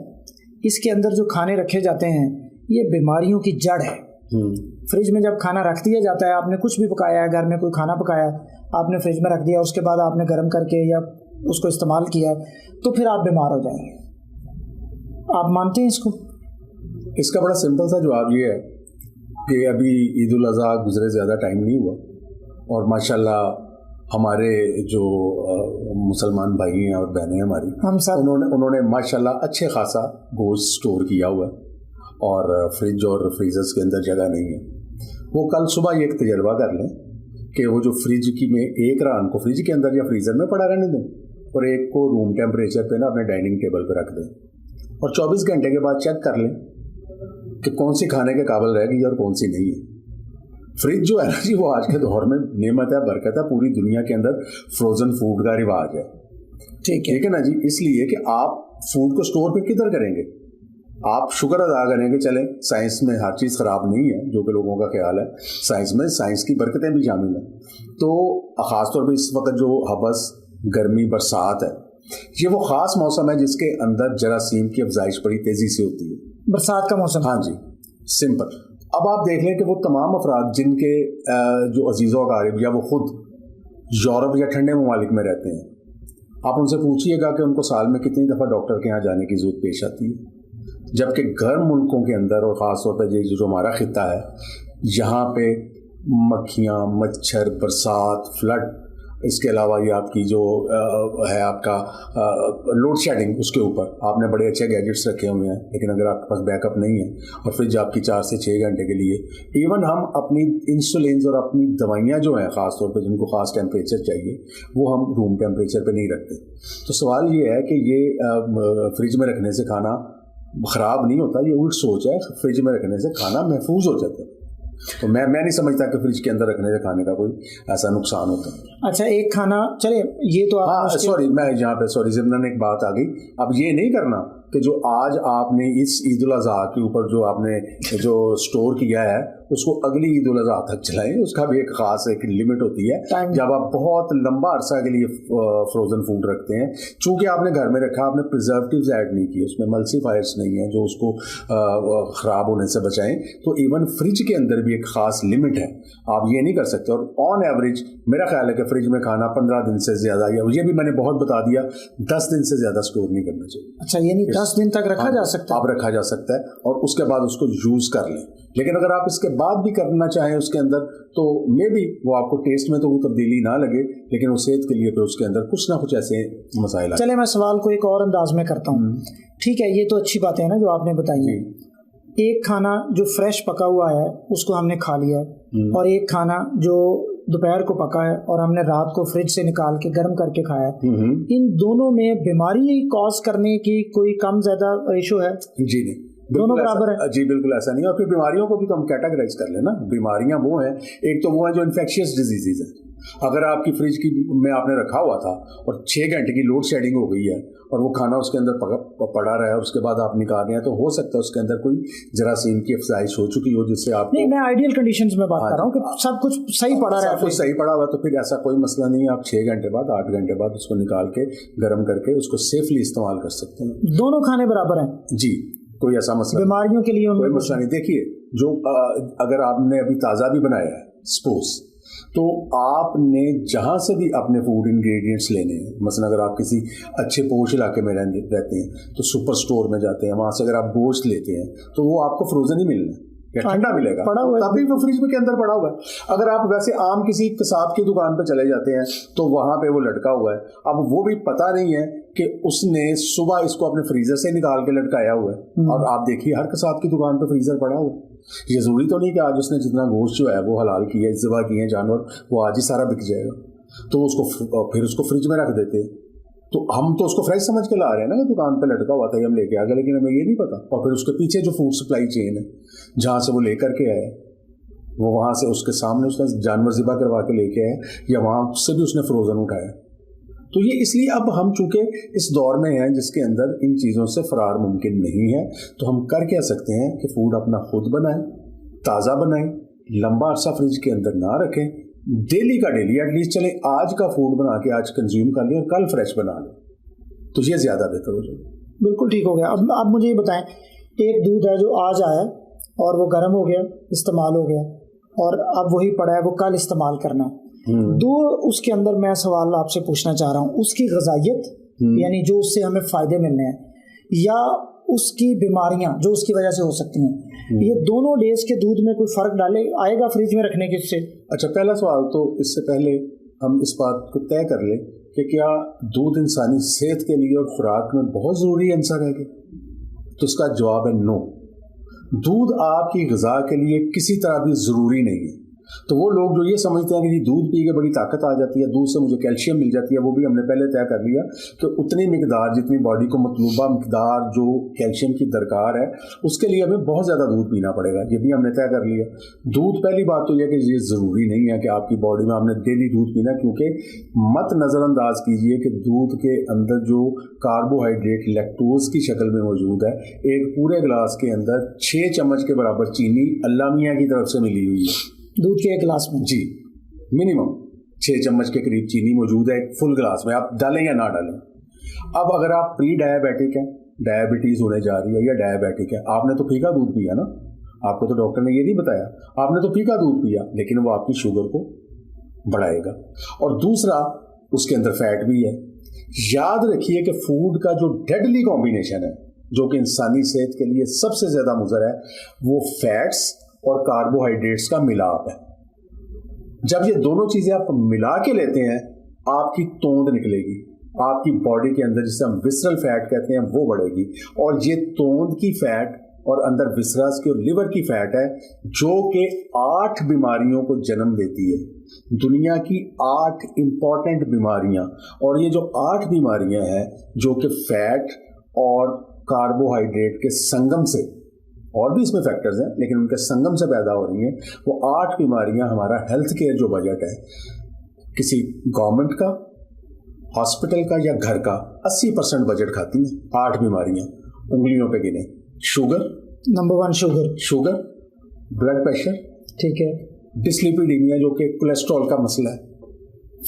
Speaker 1: इसके अंदर जो खाने रखे जाते हैं ये बीमारियों की जड़ है। फ्रिज में जब खाना रख दिया जाता है, आपने कुछ भी पकाया है, घर में कोई खाना पकाया, आपने फ्रिज में रख दिया, उसके बाद आपने गर्म करके या उसको इस्तेमाल किया, तो फिर आप बीमार हो जाएंगे। आप मानते हैं इसको?
Speaker 2: इसका बड़ा सिंपल सा जवाब ये है कि अभी ईद उल अज़हा गुजरे ज़्यादा टाइम नहीं हुआ, और माशाल्लाह हमारे जो मुसलमान भाई हैं और बहनें हमारी, हम सब उन्होंने माशाल्लाह अच्छे खासा गोश्त स्टोर किया हुआ है, और फ्रिज और फ्रीजर्स के अंदर जगह नहीं है। वो कल सुबह एक तजर्बा कर लें कि वो जो फ्रिज की में एक रान को फ्रिज के अंदर या फ्रीज़र में पड़ा रहने दें, और एक को रूम टेम्परेचर पे ना अपने डाइनिंग टेबल पर रख दें, और 24 घंटे के बाद चेक कर लें कि कौन सी खाने के काबिल रह गई और कौन सी नहीं है। फ्रिज जो है ना जी, वो आज के दौर में नेमत है, बरकत है। पूरी दुनिया के अंदर फ्रोजन फूड का रिवाज है, ठीक है ना जी। इसलिए कि आप फूड को स्टोर पे किधर करेंगे? आप शुक्र अदा करेंगे, चलें साइंस में हर चीज़ ख़राब नहीं है जो कि लोगों का ख्याल है। साइंस में साइंस की बरकतें भी शामिल हैं। तो ख़ासतौर पर इस वक्त जो हबस, गर्मी, बरसात है, ये वो ख़ास मौसम है जिसके अंदर जरासीम की अफजाइश बड़ी तेज़ी से होती है।
Speaker 1: बरसात का मौसम?
Speaker 2: हाँ जी, सिंपल। अब आप देख लें कि वो तमाम अफराद जिनके जो अजीज़ व अकारिब या वो खुद यूरोप या ठंडे ममालिक में रहते हैं, आप उनसे पूछिएगा कि उनको साल में कितनी दफ़ा डॉक्टर के यहाँ जाने की ज़रूरत पेश आती है। जबकि गर्म मुल्कों के अंदर और ख़ास तौर पर जो हमारा खिता है, यहाँ पे मक्खियाँ, मच्छर, बरसात, फ्लड, इसके अलावा ये आपकी जो है आपका लोड शेडिंग, उसके ऊपर आपने बड़े अच्छे गैजेट्स रखे हुए हैं, लेकिन अगर आपके पास बैकअप नहीं है और फ्रिज आपकी 4 से 6 घंटे के लिए, इवन हम अपनी इंसुलिन और अपनी दवाइयाँ जो हैं ख़ास तौर पे जिनको ख़ास टेम्परेचर चाहिए, वो हम रूम टेम्परेचर पे नहीं रखते। तो सवाल ये है कि ये फ्रिज में रखने से खाना ख़राब नहीं होता, ये उल्ट सोच है। फ्रिज में रखने से खाना महफूज हो जाता है। तो मैं नहीं समझता कि फ्रिज के अंदर रखने से खाने का कोई ऐसा नुकसान होता है।
Speaker 1: अच्छा, एक खाना चले, ये तो
Speaker 2: हाँ सॉरी, मैं यहाँ पे सॉरी जिम्ना एक बात आ गई। अब ये नहीं करना कि जो आज आपने इस ईद उल अज़हा के ऊपर जो आपने जो स्टोर किया है उसको अगली ईद उल अज़हा तक चलाएं। उसका भी एक ख़ास एक लिमिट होती है। जब आप बहुत लंबा अरसा के लिए फ्रोज़न फूड रखते हैं, चूँकि आपने घर में रखा, आपने प्रिजर्वेटिव्स ऐड नहीं किए, उसमें मल्सीफायर्स नहीं है जो उसको ख़राब होने से बचाएं, तो इवन फ्रिज के अंदर भी एक ख़ास लिमिट है। आप ये नहीं कर सकते। और ऑन एवरेज मेरा ख्याल है कि फ्रिज में खाना 15 दिन से ज़्यादा, या ये भी मैंने बहुत बता दिया, 10 दिन से ज़्यादा स्टोर नहीं करना चाहिए।
Speaker 1: अच्छा, यानी 10 दिन तक रखा जा सकता है?
Speaker 2: आप रखा जा सकता है और उसके बाद उसको यूज़ कर लें। लेकिन अगर आप इसके बाद भी करना चाहें उसके अंदर, तो मे बी वो आपको टेस्ट में तो कोई तब्दीली ना लगे, लेकिन वो सेहत के लिए फिर उसके अंदर कुछ ना कुछ ऐसे मसाइल।
Speaker 1: चले, मैं सवाल को एक और अंदाज में करता हूँ। ठीक है, ये तो अच्छी बात है ना जो आपने बताई है। एक खाना जो फ्रेश पका हुआ है उसको हमने खा लिया है, और एक खाना जो दोपहर को पका है और हमने रात को फ्रिज से निकाल के गर्म करके खाया है, इन दोनों में बीमारी कॉज करने की कोई कम ज्यादा रेशो है?
Speaker 2: जी नहीं,
Speaker 1: दोनों बराबर है।
Speaker 2: जी बिल्कुल ऐसा नहीं। और फिर बीमारियों को भी तो हम कैटेगराइज कर लेना। बीमारियां वो हैं, एक तो वो है जो इन्फेक्शियस डिजीजेज है। अगर आपकी फ्रिज की में आपने रखा हुआ था और 6 घंटे की लोड शेडिंग हो गई है और वो खाना उसके अंदर पड़ा रहा है और उसके बाद आप निकाल रहे हैं, तो हो सकता है उसके अंदर कोई जरासीम की अफजाइश हो चुकी हो, जिससे आप
Speaker 1: नहीं, मैं आइडियल कंडीशंस में बात कर रहा हूँ कि सब कुछ सही पड़ा रहा है,
Speaker 2: कुछ सही पड़ा हुआ, तो फिर ऐसा कोई मसला नहीं है। आप 6 घंटे बाद, 8 घंटे बाद उसको निकाल के गर्म करके उसको सेफली इस्तेमाल कर सकते हैं।
Speaker 1: दोनों खाने बराबर हैं
Speaker 2: जी, कोई ऐसा मसला
Speaker 1: बीमारियों के लिए
Speaker 2: कोई मसला नहीं। देखिए, जो अगर आपने अभी ताज़ा भी बनाया है सपोज, तो आपने जहाँ से भी अपने फूड इंग्रेडिएंट्स लेने हैं, मसलन अगर आप किसी अच्छे पोश इलाके में रहते हैं तो सुपर स्टोर में जाते हैं, वहाँ से अगर आप गोश्त लेते हैं तो वो आपको फ्रोजन ही मिलना है या ठंडा मिलेगा, तभी वो फ्रिज में के अंदर पड़ा हुआ है। अगर आप वैसे आम किसी कसाब की दुकान पे चले जाते हैं तो वहाँ पे वो लटका हुआ है। अब वो भी पता नहीं है कि उसने सुबह इसको अपने फ्रीजर से निकाल के लटकाया हुआ है, और आप देखिए हर कसाब की दुकान पे फ्रीजर पड़ा हुआ है। ये जरूरी तो नहीं कि आज उसने जितना गोश्त जो है वो हलाल किया है, ज़िबा किए हैं जानवर, वो आज ही सारा बिक जाएगा, तो उसको फिर उसको फ्रिज में रख देते हैं। तो हम तो उसको फ्रेश समझ के ला रहे हैं ना कि दुकान पे लटका हुआ था, हम लेके आ गए, लेकिन हमें ये नहीं पता। और फिर उसके पीछे जो फूड सप्लाई चेन है जहाँ से वो लेकर के आए, वो वहाँ से उसके सामने उसने जानवर ज़िबा करवा के लेके आए, या वहाँ से भी उसने फ्रोज़न उठाया। तो ये इसलिए अब हम चूँकि इस दौर में हैं जिसके अंदर इन चीज़ों से फरार मुमकिन नहीं है, तो हम कर क्या सकते हैं कि फ़ूड अपना खुद बनाएं, ताज़ा बनाएं, लंबा अरसा फ्रिज के अंदर ना रखें, डेली का डेली एटलीस्ट चले आज का फूड बना के आज कंज्यूम कर लें और कल फ्रेश बना लें, तो ये ज़्यादा बेहतर हो जाएगा।
Speaker 1: बिल्कुल ठीक हो गया। अब मुझे ये बताएं, एक दूध है जो आज आया और वो गर्म हो गया, इस्तेमाल हो गया, और अब वही पड़ा है, वो कल इस्तेमाल करना है। दो उसके अंदर मैं सवाल आपसे पूछना चाह रहा हूँ, उसकी ग़िज़ाइयत यानी जो उससे हमें फ़ायदे मिलने हैं, या उसकी बीमारियां जो उसकी वजह से हो सकती हैं, ये दोनों डेज के दूध में कोई फ़र्क आएगा फ्रिज में रखने के से?
Speaker 2: अच्छा, पहला सवाल तो इससे पहले हम इस बात को तय कर लें कि क्या दूध इंसानी सेहत के लिए और खुराक में बहुत ज़रूरी आंसर है कि? तो इसका जवाब है नो। दूध आपकी ग़िज़ा के लिए किसी तरह भी ज़रूरी नहीं है। तो वो लोग जो ये समझते हैं कि दूध पी के बड़ी ताकत आ जाती है, दूध से मुझे कैल्शियम मिल जाती है, वो भी हमने पहले तय कर लिया कि उतनी मिकदार जितनी बॉडी को मतलूबा मिकदार जो कैल्शियम की दरकार है उसके लिए हमें बहुत ज़्यादा दूध पीना पड़ेगा, ये भी हमने तय कर लिया। दूध, पहली बात तो यह कि ये ज़रूरी नहीं है कि आपकी बॉडी में हमने डेली दूध पीना, क्योंकि मत नज़रअंदाज कीजिए कि दूध के अंदर जो कार्बोहाइड्रेट लैक्टोज की शक्ल में मौजूद है, एक पूरे गिलास के अंदर 6 चम्मच के बराबर चीनी अल्लाह मियाँ की तरफ से मिली हुई है
Speaker 1: दूध के एक गिलास में।
Speaker 2: जी, मिनिमम 6 चम्मच के करीब चीनी मौजूद है फुल गिलास में, आप डालें या ना डालें। अब अगर आप प्री डायबिटिक हैं, डायबिटीज़ होने जा रही है या डायबिटिक है, आपने तो फीका दूध पिया ना, आपको तो डॉक्टर ने ये नहीं बताया, आपने तो फीका दूध पिया, लेकिन वो आपकी शुगर को बढ़ाएगा। और दूसरा, उसके अंदर फैट भी है। याद रखिए कि फूड का जो डेडली कॉम्बिनेशन है, जो कि इंसानी सेहत के लिए सबसे ज़्यादा मुज़र है, वो फैट्स और कार्बोहाइड्रेट्स का मिलाप है। जब ये दोनों चीज़ें आप मिला के लेते हैं, आपकी तोंद निकलेगी, आपकी बॉडी के अंदर जिसे हम विसरल फैट कहते हैं वो बढ़ेगी, और ये तोंद की फैट और अंदर विसरस की और लिवर की फैट है जो कि 8 बीमारियों को जन्म देती है। दुनिया की 8 इंपॉर्टेंट बीमारियां, और ये जो 8 बीमारियां हैं जो कि फैट और कार्बोहाइड्रेट के संगम से, और भी इसमें फैक्टर्स हैं लेकिन उनके संगम से पैदा हो रही हैं, वो 8 बीमारियां हमारा हेल्थ केयर जो बजट है किसी गवर्नमेंट का, हॉस्पिटल का या घर का 80% बजट खाती है। 8 बीमारियां उंगलियों पे गिने। Sugar
Speaker 1: number 1, sugar,
Speaker 2: blood pressure,
Speaker 1: ठीक है,
Speaker 2: डिस्लिपिडीमिया जो कि कोलेस्ट्रॉल का मसला है,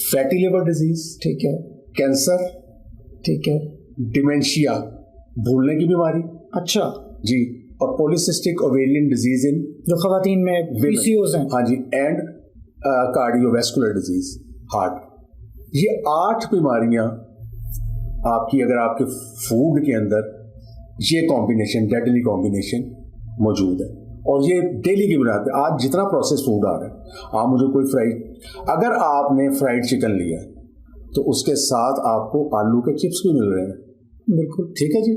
Speaker 2: फैटी लिवर डिजीज,
Speaker 1: ठीक है,
Speaker 2: कैंसर,
Speaker 1: ठीक है,
Speaker 2: डिमेंशिया भूलने की बीमारी,
Speaker 1: अच्छा
Speaker 2: जी, और पॉलीसिस्टिक ओवेरियन डिजीज इन
Speaker 1: जो खवातीन में पीसीओएस हैं,
Speaker 2: हाँ जी, एंड कार्डियोवैस्कुलर डिजीज, हार्ट। ये 8 बीमारियां आपकी अगर आपके फूड के अंदर ये कॉम्बिनेशन, डेडली कॉम्बिनेशन मौजूद है, और ये डेली की बुनियाद पे आज जितना प्रोसेस फूड आ रहा है, आप मुझे कोई अगर आपने फ्राइड चिकन लिया है तो उसके साथ आपको आलू के चिप्स भी मिल रहे हैं,
Speaker 1: बिल्कुल
Speaker 2: ठीक है जी,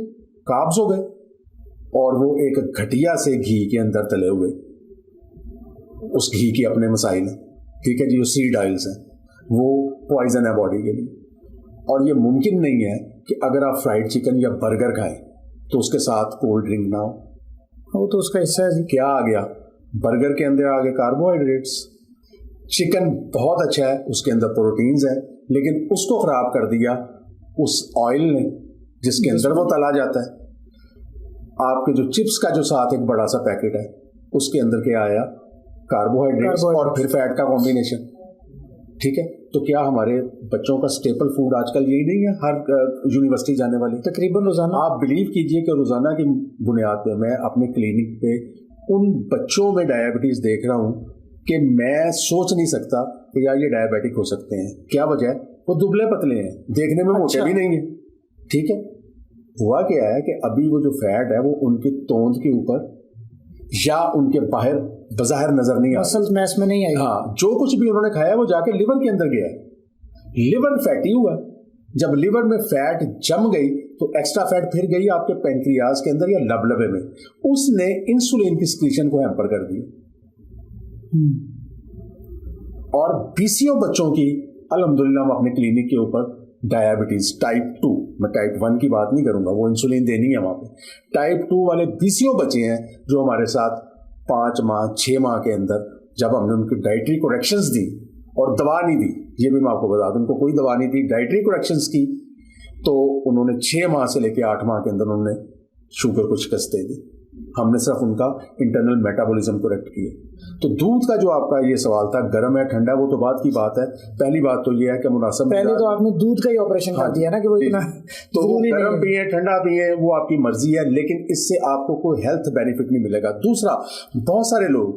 Speaker 2: कार्ब्स हो गए, और वो एक घटिया से घी के अंदर तले हुए, उस घी के अपने मसाइल हैं, ठीक है जी, जो सीड ऑयल्स हैं वो पॉइजन है बॉडी के लिए। और ये मुमकिन नहीं है कि अगर आप फ्राइड चिकन या बर्गर खाएं तो उसके साथ कोल्ड ड्रिंक ना हो,
Speaker 1: वो तो उसका हिस्सा है।
Speaker 2: क्या आ गया बर्गर के अंदर? आ गए कार्बोहाइड्रेट्स। चिकन बहुत अच्छा है, उसके अंदर प्रोटीन्स है, लेकिन उसको खराब कर दिया उस ऑयल ने जिसके अंदर वो तला जाता है। आपके जो चिप्स का जो साथ एक बड़ा सा पैकेट है उसके अंदर क्या आया? कार्बोहाइड्रेट्स और फिर फैट का कॉम्बिनेशन, ठीक है। तो क्या हमारे बच्चों का स्टेपल फूड आजकल यही नहीं है? हर यूनिवर्सिटी जाने वाली
Speaker 1: तकरीबन रोजाना, आप
Speaker 2: बिलीव कीजिए कि रोजाना की बुनियाद पे मैं अपने क्लिनिक पे उन बच्चों में डायबिटीज देख रहा हूँ कि मैं सोच नहीं सकता कि यार ये डायबिटिक हो सकते हैं। क्या वजह है? वो दुबले पतले हैं, देखने में मोटे भी नहीं है, ठीक है। हुआ क्या है कि अभी वो जो फैट है वो उनकी तोंद के ऊपर या उनके बाहर बाहर नजर नहीं आता,
Speaker 1: मसल्स मैस में नहीं आई।
Speaker 2: हाँ, जो कुछ भी उन्होंने खाया वो जाके लिवर के अंदर गया, लिवर फैटी हुआ। जब लिवर में फैट जम गई तो एक्स्ट्रा फैट फिर गई आपके पैंक्रियाज के अंदर या लबलबे में, उसने इंसुलिन की सिक्रीशन को हैम्पर कर दिया। और बीसियों बच्चों की अल्हम्दुलिल्लाह हम अपने क्लिनिक के ऊपर डायबिटीज टाइप 2, मैं टाइप 1 की बात नहीं करूंगा, वो इंसुलिन देनी है वहां पे, टाइप 2 वाले बीसियों बच्चे हैं जो हमारे साथ 5 माह 6 माह के अंदर जब हमने उनकी डाइटरी करेक्शंस दी और दवा नहीं दी, ये भी मैं आपको बता दूं, उनको कोई दवा नहीं दी, डाइटरी करेक्शंस की, तो उन्होंने 6 माह से लेकर 8 माह के अंदर उन्होंने शुगर को शिकस्त दे दी। हमने सिर्फ उनका इंटरनल मेटाबॉलिज्म करेक्ट किया। तो दूध का जो आपका ये सवाल था, गर्म है ठंडा, वो तो बात की बात है। पहली बात तो ये है कि मुनासिब,
Speaker 1: पहले तो आपने दूध का ही ऑपरेशन कर दिया ना कि वो इतना
Speaker 2: तो गर्म पिए ठंडा पिए वो आपकी मर्जी है, लेकिन इससे आपको कोई हेल्थ बेनिफिट नहीं मिलेगा। दूसरा, बहुत सारे लोग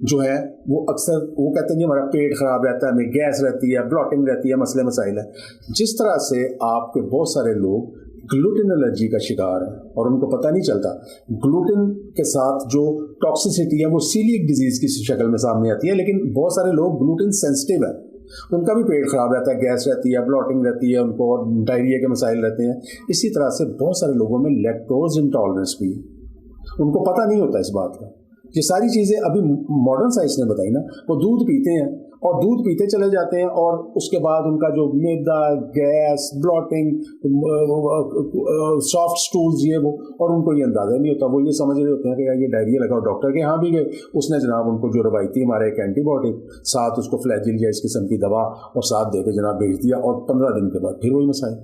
Speaker 2: जो है वो अक्सर वो कहते हैं कि हमारा पेट खराब रहता है, हमें गैस रहती है, ब्लॉटिंग रहती है, मसले मसाइल है। जिस तरह से आपके बहुत सारे लोग ग्लूटेन एलर्जी का शिकार है और उनको पता नहीं चलता, ग्लूटेन के साथ जो टॉक्सिसिटी है वो सीलिएक डिजीज की शक्ल में सामने आती है। लेकिन बहुत सारे लोग ग्लूटेन सेंसिटिव है, उनका भी पेट खराब रहता है, गैस रहती है, ब्लॉटिंग रहती है उनको, और डायरिया के मसाइल रहते हैं। इसी तरह से बहुत सारे लोगों में लैक्टोज इंटॉलरेंस भी है, उनको पता नहीं होता इस बात का। ये सारी चीज़ें अभी मॉडर्न साइंस ने बताई ना। वो दूध पीते हैं और दूध पीते चले जाते हैं और उसके बाद उनका जो मैदा, गैस, ब्लॉटिंग, सॉफ्ट स्टूल्स, ये वो, और उनको ये अंदाजा नहीं होता। वो ये समझ रहे होते हैं कि यार ये डायरिया लगा, डॉक्टर के यहाँ भी गए, उसने जनाब उनको जो रवायती हमारे एक एंटीबायोटिक, साथ उसको फ्लैजिल या इस किस्म की दवा और साथ दे के जनाब भेज दिया, और 15 दिन के बाद फिर वही मसाइल।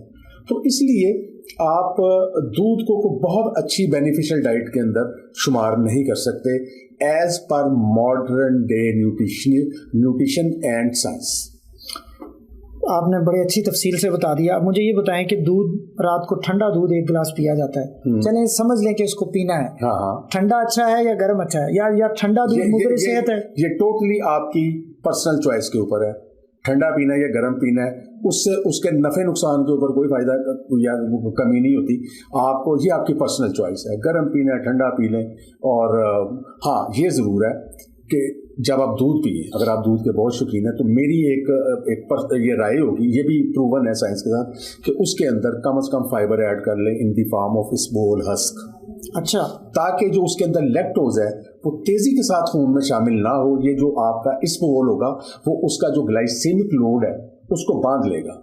Speaker 2: तो इसलिए आप दूध को बहुत अच्छी बेनिफिशियल डाइट के अंदर शुमार नहीं कर सकते as per modern day nutrition and science.
Speaker 1: आपने बड़ी अच्छी तफसील से बता दिया। अब मुझे ये बताएं कि दूध, रात को ठंडा दूध 1 गिलास पिया जाता है, चलें समझ लें कि उसको पीना है,
Speaker 2: हाँ,
Speaker 1: ठंडा अच्छा है या गर्म अच्छा है, या ठंडा दूध मुज़र सेहत है?
Speaker 2: ये टोटली आपकी पर्सनल चॉइस के ऊपर है। ठंडा पीना है या गर्म पीना है, उससे उसके नफ़े नुकसान के ऊपर कोई फ़ायदा या कमी नहीं होती। आपको ये आपकी पर्सनल चॉइस है, गर्म पीना है ठंडा पी लें। और हाँ, ये ज़रूर है कि जब आप दूध पिए, अगर आप दूध के बहुत शौकीन हैं, तो मेरी ये राय होगी, ये भी प्रूवन है साइंस के साथ, कि उसके अंदर कम से कम फाइबर ऐड कर लें in the form of isabgol husk.
Speaker 1: अच्छा,
Speaker 2: ताकि जो उसके अंदर लैक्टोज है वो तेजी के साथ खून में शामिल ना हो। ये जो आपका इसबगोल होगा वो उसका जो ग्लाइसेमिक लोड है उसको बांध लेगा,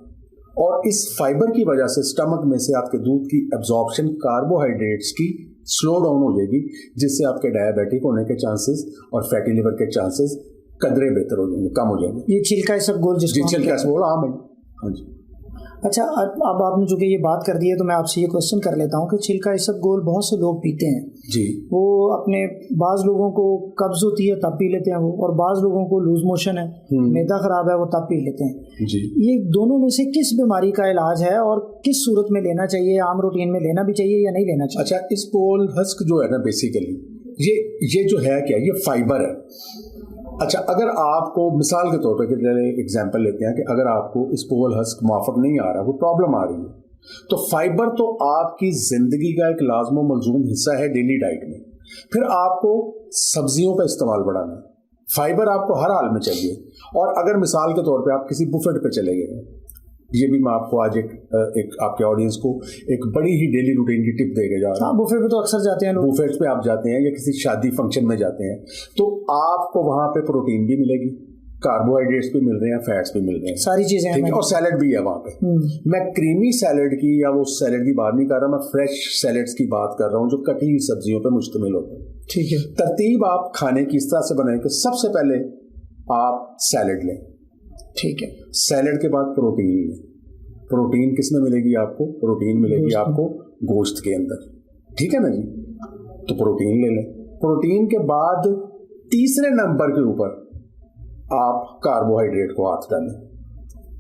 Speaker 2: और इस फाइबर की वजह से स्टमक में से आपके दूध की एब्जॉर्प्शन कार्बोहाइड्रेट्स की स्लो डाउन हो जाएगी, जिससे आपके डायबिटिक होने के चांसेस और फैटी लिवर के चांसेस कदरे बेहतर हो जाएंगे, कम हो जाएंगे।
Speaker 1: ये छिलका इसबगोल जिसको
Speaker 2: छिलका इसबगोल, हाँ भाई, हाँ जी।
Speaker 1: अच्छा, अब आपने जो कि ये बात कर दी है तो मैं आपसे ये क्वेश्चन कर लेता हूँ कि छिलका इसबगोल बहुत से लोग पीते हैं
Speaker 2: जी।
Speaker 1: वो अपने, बाज़ लोगों को कब्ज़ होती है तब पी लेते हैं वो, और बाज़ लोगों को लूज मोशन है, मैदा ख़राब है, वो तब पी लेते हैं
Speaker 2: जी। ये
Speaker 1: दोनों में से किस बीमारी का इलाज है और किस सूरत में लेना चाहिए? आम रूटीन में लेना भी चाहिए या नहीं लेना चाहिए?
Speaker 2: अच्छा, इसबगोल हस्क जो है ना, बेसिकली ये जो है क्या, ये फाइबर है। अच्छा, अगर आपको मिसाल के तौर पर एग्जांपल लेते हैं कि अगर आपको इसबगोल हस्क माफक नहीं आ रहा, वो प्रॉब्लम आ रही है, तो फाइबर तो आपकी जिंदगी का एक लाज़िम मलज़ूम हिस्सा है डेली डाइट में। फिर आपको सब्जियों का इस्तेमाल बढ़ाना है, फाइबर आपको हर हाल में चाहिए। और अगर मिसाल के तौर पे आप किसी बुफेट पे चले गए हैं, ये भी मैं आपको आज एक आपके ऑडियंस को एक बड़ी ही डेली रूटीन की टिप देके जा रहा हूँ।
Speaker 1: बुफेट पे तो अक्सर जाते हैं लोग,
Speaker 2: बुफेट पे आप जाते हैं या किसी शादी फंक्शन में जाते हैं, तो आपको वहां पे प्रोटीन भी मिलेगी, कार्बोहाइड्रेट्स भी मिल रहे हैं, फैट्स भी मिल रहे हैं,
Speaker 1: सारी चीजें हैं,
Speaker 2: और सैलेड भी है वहां पे। मैं क्रीमी सैलेड की या वो सैलेड की बात नहीं कर रहा, मैं फ्रेश सैलेड्स की बात कर रहा हूँ जो कटी हुई सब्जियों पे मुश्तमिल होते हैं।
Speaker 1: ठीक है।
Speaker 2: तरतीब आप खाने की इस तरह से बनाएं कि सबसे पहले आप सैलेड लें, ठीक है, सैलेड के बाद प्रोटीन लें। प्रोटीन किस में मिलेगी आपको? प्रोटीन मिलेगी आपको गोश्त के अंदर, ठीक है ना जी। तो प्रोटीन ले लें। प्रोटीन के बाद तीसरे नंबर के ऊपर आप कार्बोहाइड्रेट को हाथ डालें,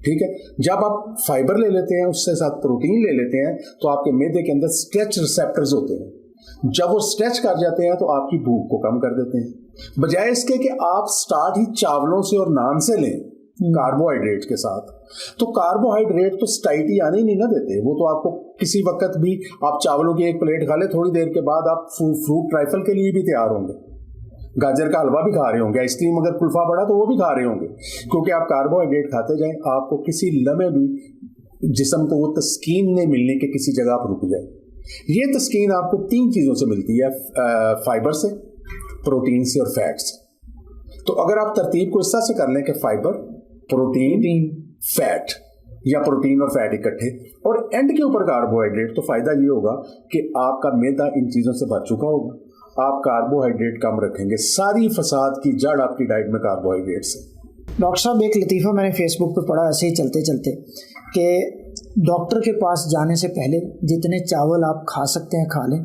Speaker 2: ठीक है। जब आप फाइबर ले लेते हैं, उससे साथ प्रोटीन ले लेते हैं, तो आपके मैदे के अंदर स्ट्रेच रिसेप्टर्स होते हैं। जब वो स्ट्रेच कर जाते हैं तो आपकी भूख को कम कर देते हैं। बजाय इसके कि आप स्टार्ट ही चावलों से और नान से लें कार्बोहाइड्रेट के साथ, तो कार्बोहाइड्रेट तो स्टाइटी आने ही नहीं ना देते। वो तो आपको किसी वक्त भी आप चावलों की एक प्लेट खा ले, थोड़ी देर के बाद आप फ्रूट ट्राइफल के लिए भी तैयार होंगे, गाजर का हलवा भी खा रहे होंगे, आइसक्रीम अगर कुल्फा पड़ा तो वो भी खा रहे होंगे, क्योंकि आप कार्बोहाइड्रेट खाते जाएं। आपको किसी लम्हे भी जिस्म को वो तस्कीन नहीं मिलनी कि किसी जगह आप रुक जाए। ये तस्कीन आपको तीन चीज़ों से मिलती है, फाइबर से, प्रोटीन से और फैट से। तो अगर आप तरतीब को इस तरह से कर लें कि फाइबर, प्रोटीन, फैट, या प्रोटीन और फैट इकट्ठे, और एंड के ऊपर कार्बोहाइड्रेट, तो फायदा ये होगा कि आपका मैदा इन चीज़ों से भर चुका होगा, आप कार्बोहाइड्रेट कम रखेंगे। सारी फसाद की जड़ आपकी डाइट में कार्बोहाइड्रेट से।
Speaker 1: डॉक्टर साहब, एक लतीफ़ा मैंने फेसबुक पे पढ़ा ऐसे ही चलते चलते कि डॉक्टर के पास जाने से पहले जितने चावल आप खा सकते हैं खा लें,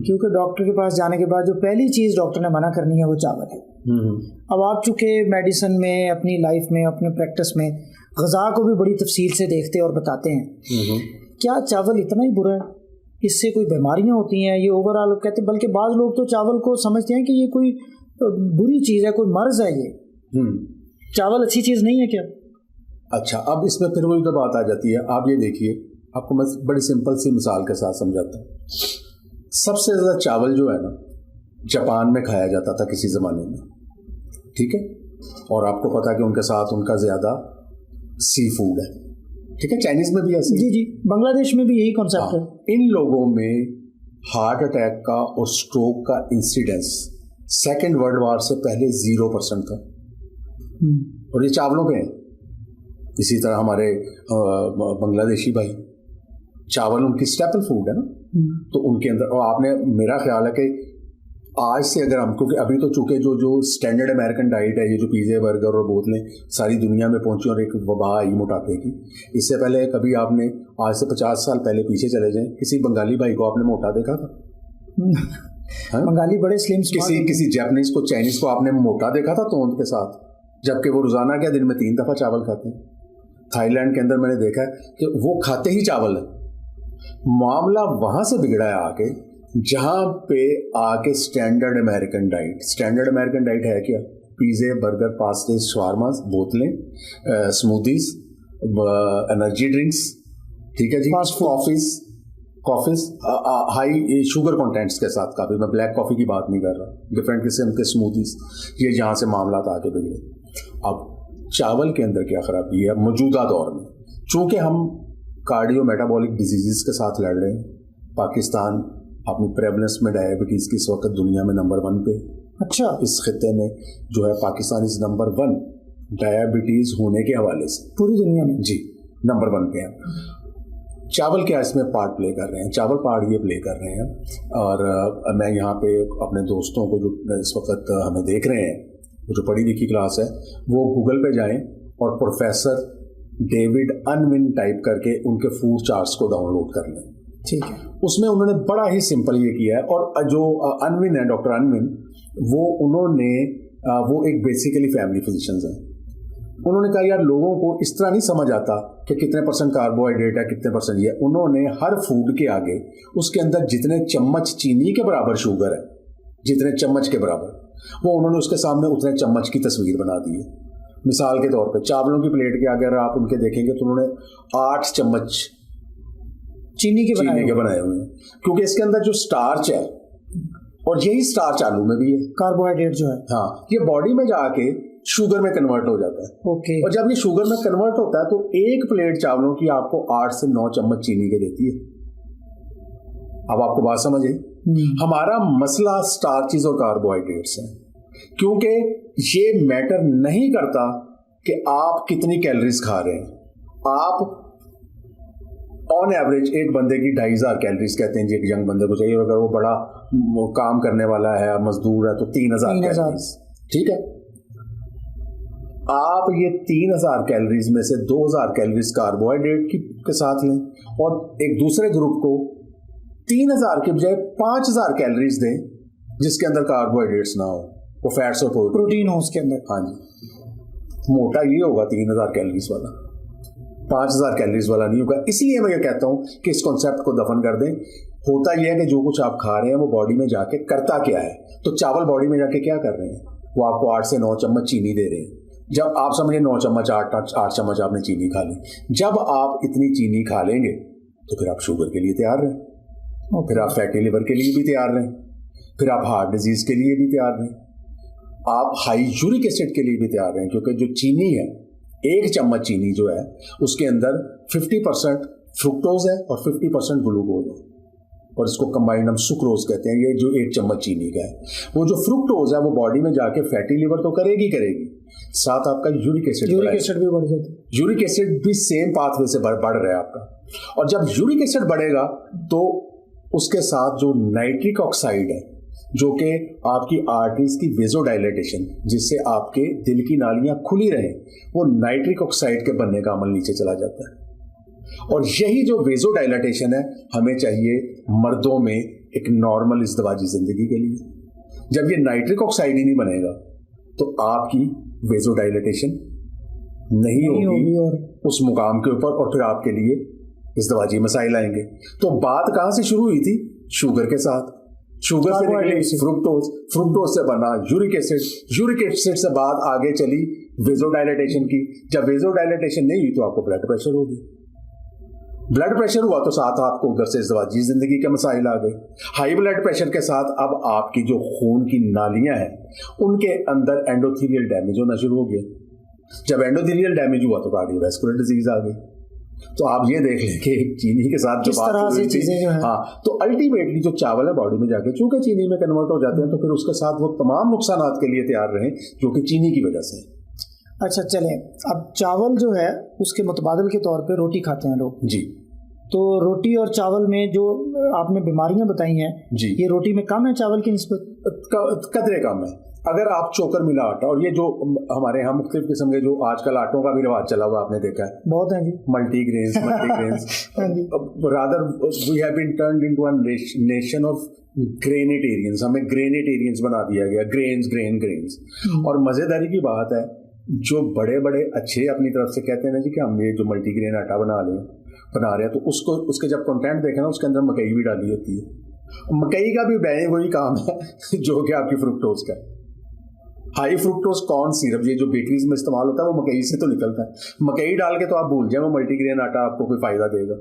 Speaker 1: क्योंकि डॉक्टर के पास जाने के बाद जो पहली चीज़ डॉक्टर ने मना करनी है वो चावल है। अब आप चूँकि मेडिसिन में, अपनी लाइफ में, अपने प्रैक्टिस में ग़िज़ा को भी बड़ी तफसील से देखते और बताते हैं, क्या चावल इतना ही बुरा है? इससे कोई बीमारियां होती हैं? ये ओवरऑल कहते, बल्कि बाज़ लोग तो चावल को समझते हैं कि ये कोई बुरी चीज़ है, कोई मर्ज़ है ये। चावल अच्छी चीज़ नहीं है क्या?
Speaker 2: अच्छा, अब इसमें फिर वही तो बात आ जाती है। आप ये देखिए, आपको मैं बड़ी सिंपल सी मिसाल के साथ समझाता हूँ। सबसे ज़्यादा चावल जो है ना, जापान में खाया जाता था किसी ज़माने में, ठीक है, और आपको पता है कि उनके साथ उनका ज़्यादा सी फूड है, ठीक है। चाइनीज़ में भी ऐसे,
Speaker 1: जी, बांग्लादेश में भी यही कॉन्सेप्ट है।
Speaker 2: इन लोगों में हार्ट अटैक का और स्ट्रोक का इंसिडेंस सेकेंड वर्ल्ड वार से पहले 0% था, और ये चावलों पे है। इसी तरह हमारे बांग्लादेशी भाई, चावल उनकी स्टेपल फूड है ना, तो उनके अंदर, और आपने, मेरा ख्याल है कि आज से अगर हम, क्योंकि अभी तो चूंकि जो स्टैंडर्ड अमेरिकन डाइट है, ये जो पिज़्ज़े, बर्गर और बोतलें सारी दुनिया में पहुंची और एक वबा आई मोटापे की। इससे पहले कभी आपने, आज से 50 साल पहले पीछे चले जाएं, किसी बंगाली भाई को आपने मोटा देखा था?
Speaker 1: बंगाली बड़े स्लिम।
Speaker 2: किसी जापानीज को, चाइनीज को आपने मोटा देखा था तोंद के साथ? जबकि वो रोजाना क्या दिन में 3 दफा चावल खाते हैं। थाईलैंड के अंदर मैंने देखा है कि वो खाते ही चावल है। मामला वहां से बिगड़ा है आके, जहां पे आके स्टैंडर्ड अमेरिकन डाइट है क्या? पिज़्ज़े, बर्गर, पास्ते, शावरमास, बोतलें, स्मूदीज, एनर्जी ड्रिंक्स, ठीक है जी, कॉफ़ीज हाई शुगर कंटेंट्स के साथ काफ़ी, मैं ब्लैक कॉफ़ी की बात नहीं कर रहा, डिफरेंट किस्म के स्मूदीज, ये जहाँ से मामला आके बिगड़े। अब चावल के अंदर क्या खराबी है मौजूदा दौर में, चूँकि हम कार्डियो मेटाबॉलिक डिजीज़ के साथ लड़ रहे हैं। पाकिस्तान अपनी प्रेवलेंस में डायबिटीज़ की इस वक्त दुनिया में नंबर 1 पे।
Speaker 1: अच्छा,
Speaker 2: इस खिते में जो है पाकिस्तान इज नंबर 1 डायबिटीज़ होने के हवाले से
Speaker 1: पूरी दुनिया में
Speaker 2: जी नंबर 1 पे है। चावल क्या इसमें पार्ट प्ले कर रहे हैं? चावल पार्ट ये प्ले कर रहे हैं। और मैं यहाँ पे अपने दोस्तों को जो इस वक्त हमें देख रहे हैं, जो पढ़ी लिखी क्लास है, वो गूगल पे जाएं और प्रोफेसर डेविड अनविन टाइप करके उनके फूड चार्ट्स को डाउनलोड कर लें।
Speaker 1: ठीक है,
Speaker 2: उसमें उन्होंने बड़ा ही सिंपल ये किया है। और जो अनविन है, डॉक्टर अनविन, वो एक बेसिकली फैमिली फिजिशियंस हैं। उन्होंने कहा यार लोगों को इस तरह नहीं समझ आता कि कितने % कार्बोहाइड्रेट है, कितने % ये। उन्होंने हर फूड के आगे उसके अंदर जितने चम्मच चीनी के बराबर शुगर है, जितने चम्मच के बराबर, वो उन्होंने उसके सामने उतने चम्मच की तस्वीर बना दी है। मिसाल के तौर पे चावलों की प्लेट के आगे अगर आप उनके देखेंगे तो उन्होंने 8 चम्मच
Speaker 1: चीनी के
Speaker 2: बनाए हुए हैं, क्योंकि इसके अंदर जो स्टार्च है, और यही स्टार्च आलू में भी है,
Speaker 1: कार्बोहाइड्रेट जो है,
Speaker 2: हाँ, ये बॉडी में जाके शुगर में कन्वर्ट हो जाता है।
Speaker 1: ओके।
Speaker 2: और जब ये शुगर में कन्वर्ट होता है तो एक प्लेट चावलों की आपको 8 से 9 चम्मच चीनी के देती है। अब आपको बात समझ आई? हमारा मसला स्टार्चेस और कार्बोहाइड्रेट्स है, क्योंकि ये मैटर नहीं करता कि आप कितनी कैलोरीज खा रहे हैं। आप ऑन एवरेज एक बंदे की 2500 कैलोरीज कहते हैं जी, एक यंग बंदे को चाहिए, अगर वो बड़ा काम करने वाला है, मजदूर है, तो 3000 कैलोरीज, ठीक है। आप ये 3000 कैलोरीज में से 2000 कैलोरीज कार्बोहाइड्रेट के साथ लें, और एक दूसरे ग्रुप को 3000 के बजाय 5000 कैलोरीज दें जिसके अंदर कार्बोहाइड्रेट्स ना हो, वो फैट्स और
Speaker 1: प्रोटीन हो उसके अंदर।
Speaker 2: हाँ जी, मोटा ये होगा 3000 कैलोरीज वाला, 5000 कैलोरीज वाला नहीं होगा। इसलिए मैं ये कहता हूं कि इस कॉन्सेप्ट को दफन कर दें। होता यह है कि जो कुछ आप खा रहे हैं वो बॉडी में जाके करता क्या है। तो चावल बॉडी में जाके क्या कर रहे हैं, वो आपको 8 से 9 चम्मच चीनी दे रहे हैं। जब आप समझे 9 चम्मच 8 चम्मच आपने चीनी खा ली, जब आप इतनी चीनी खा लेंगे तो फिर आप शुगर के लिए तैयार रहें, फिर आप फैटी लिवर के लिए भी तैयार रहें, फिर आप हार्ट डिजीज के लिए भी तैयार रहें, आप हाई यूरिक एसिड के लिए भी तैयार रहें। क्योंकि जो चीनी है, एक चम्मच चीनी जो है उसके अंदर 50% फ्रुक्टोज है और 50% ग्लूकोज है, और इसको कंबाइंड हम सुक्रोज कहते हैं। ये जो एक चम्मच चीनी का है, वो जो फ्रुक्टोज है वो बॉडी में जाके फैटी लिवर तो करेगी, साथ आपका यूरिक एसिड भी बढ़ जाता है। यूरिक एसिड भी सेम पाथवे से बढ़ रहा है आपका। और जब यूरिक एसिड बढ़ेगा तो उसके साथ जो नाइट्रिक ऑक्साइड है, जो कि आपकी आर्टरीज की वेजोडाइलेटेशन, जिससे आपके दिल की नालियां खुली रहें, वो नाइट्रिक ऑक्साइड के बनने का अमल नीचे चला जाता है। और यही जो वेजोडाइलेटेशन है हमें चाहिए मर्दों में एक नॉर्मल इज़्दिवाजी जिंदगी के लिए। जब ये नाइट्रिक ऑक्साइड ही नहीं बनेगा तो आपकी वेजोडाइलेटेशन नहीं होगी और उस मुकाम के ऊपर, और फिर आपके लिए इज़्दिवाजी मसाइल आएंगे। तो बात कहां से शुरू हुई थी? शुगर के साथ। शुगर से निकली फ्रुक्टोज से बना यूरिक एसिड से बात आगे चली वेजोडाइलेटेशन की। जब वेजोडाइलेटेशन नहीं हुई तो आपको ब्लड प्रेशर हो गया, ब्लड प्रेशर हुआ तो साथ आपको उधर से इज़्दिवाजी जिंदगी के मसाइल आ गए। हाई ब्लड प्रेशर के साथ अब आपकी जो खून की नालियां हैं उनके अंदर एंडोथेलियल डैमेज होना शुरू हो गया। जब एंडोथेलियल डैमेज हुआ तो कार्डियोवैस्कुलर डिजीज आ गई। तो आप ये देख लें कि चीनी के साथ जो बात हो रही थी, हाँ, तो अल्टीमेटली जो चावल है बॉडी में जाके चूंकि चीनी में कन्वर्ट हो जाते हैं, तो फिर उसके साथ वो तमाम नुकसानात के लिए तैयार रहें जो कि चीनी की वजह से।
Speaker 1: अच्छा चलें, अब चावल जो है उसके मुतबादिल के तौर पे रोटी खाते हैं लोग
Speaker 2: जी।
Speaker 1: तो रोटी और चावल में जो आपने बीमारियां बताई हैं
Speaker 2: जी,
Speaker 1: ये रोटी में कम है चावल की निस्बत?
Speaker 2: कदरे कम है। अगर आप चोकर मिला आटा, और ये जो हमारे यहाँ मुख्तलिफ किस्म के जो आजकल आटों का भी रिवाज चला हुआ आपने देखा है,
Speaker 1: बहुत है जी,
Speaker 2: multigrains rather we have been turned into a nation of grainetarians. हमें ग्रेनेटेरियंस बना दिया गया, ग्रेन्स। और मजेदारी की बात है, जो बड़े बड़े अच्छे अपनी तरफ से कहते हैं ना जी कि हम ये जो मल्टीग्रेन आटा बना रहे हैं, तो उसके जब कंटेंट देखें ना, उसके अंदर मकई भी डाली होती है। मकई का भी वही काम है जो कि आपकी फ्रुक्टोज का। हाई फ्रुक्टोज कॉर्न सिरप, ये जो बेकरीज में इस्तेमाल होता है वो मकई से तो निकलता है। मकई डाल के तो आप भूल जाए वो मल्टीग्रेन आटा आपको कोई फायदा देगा।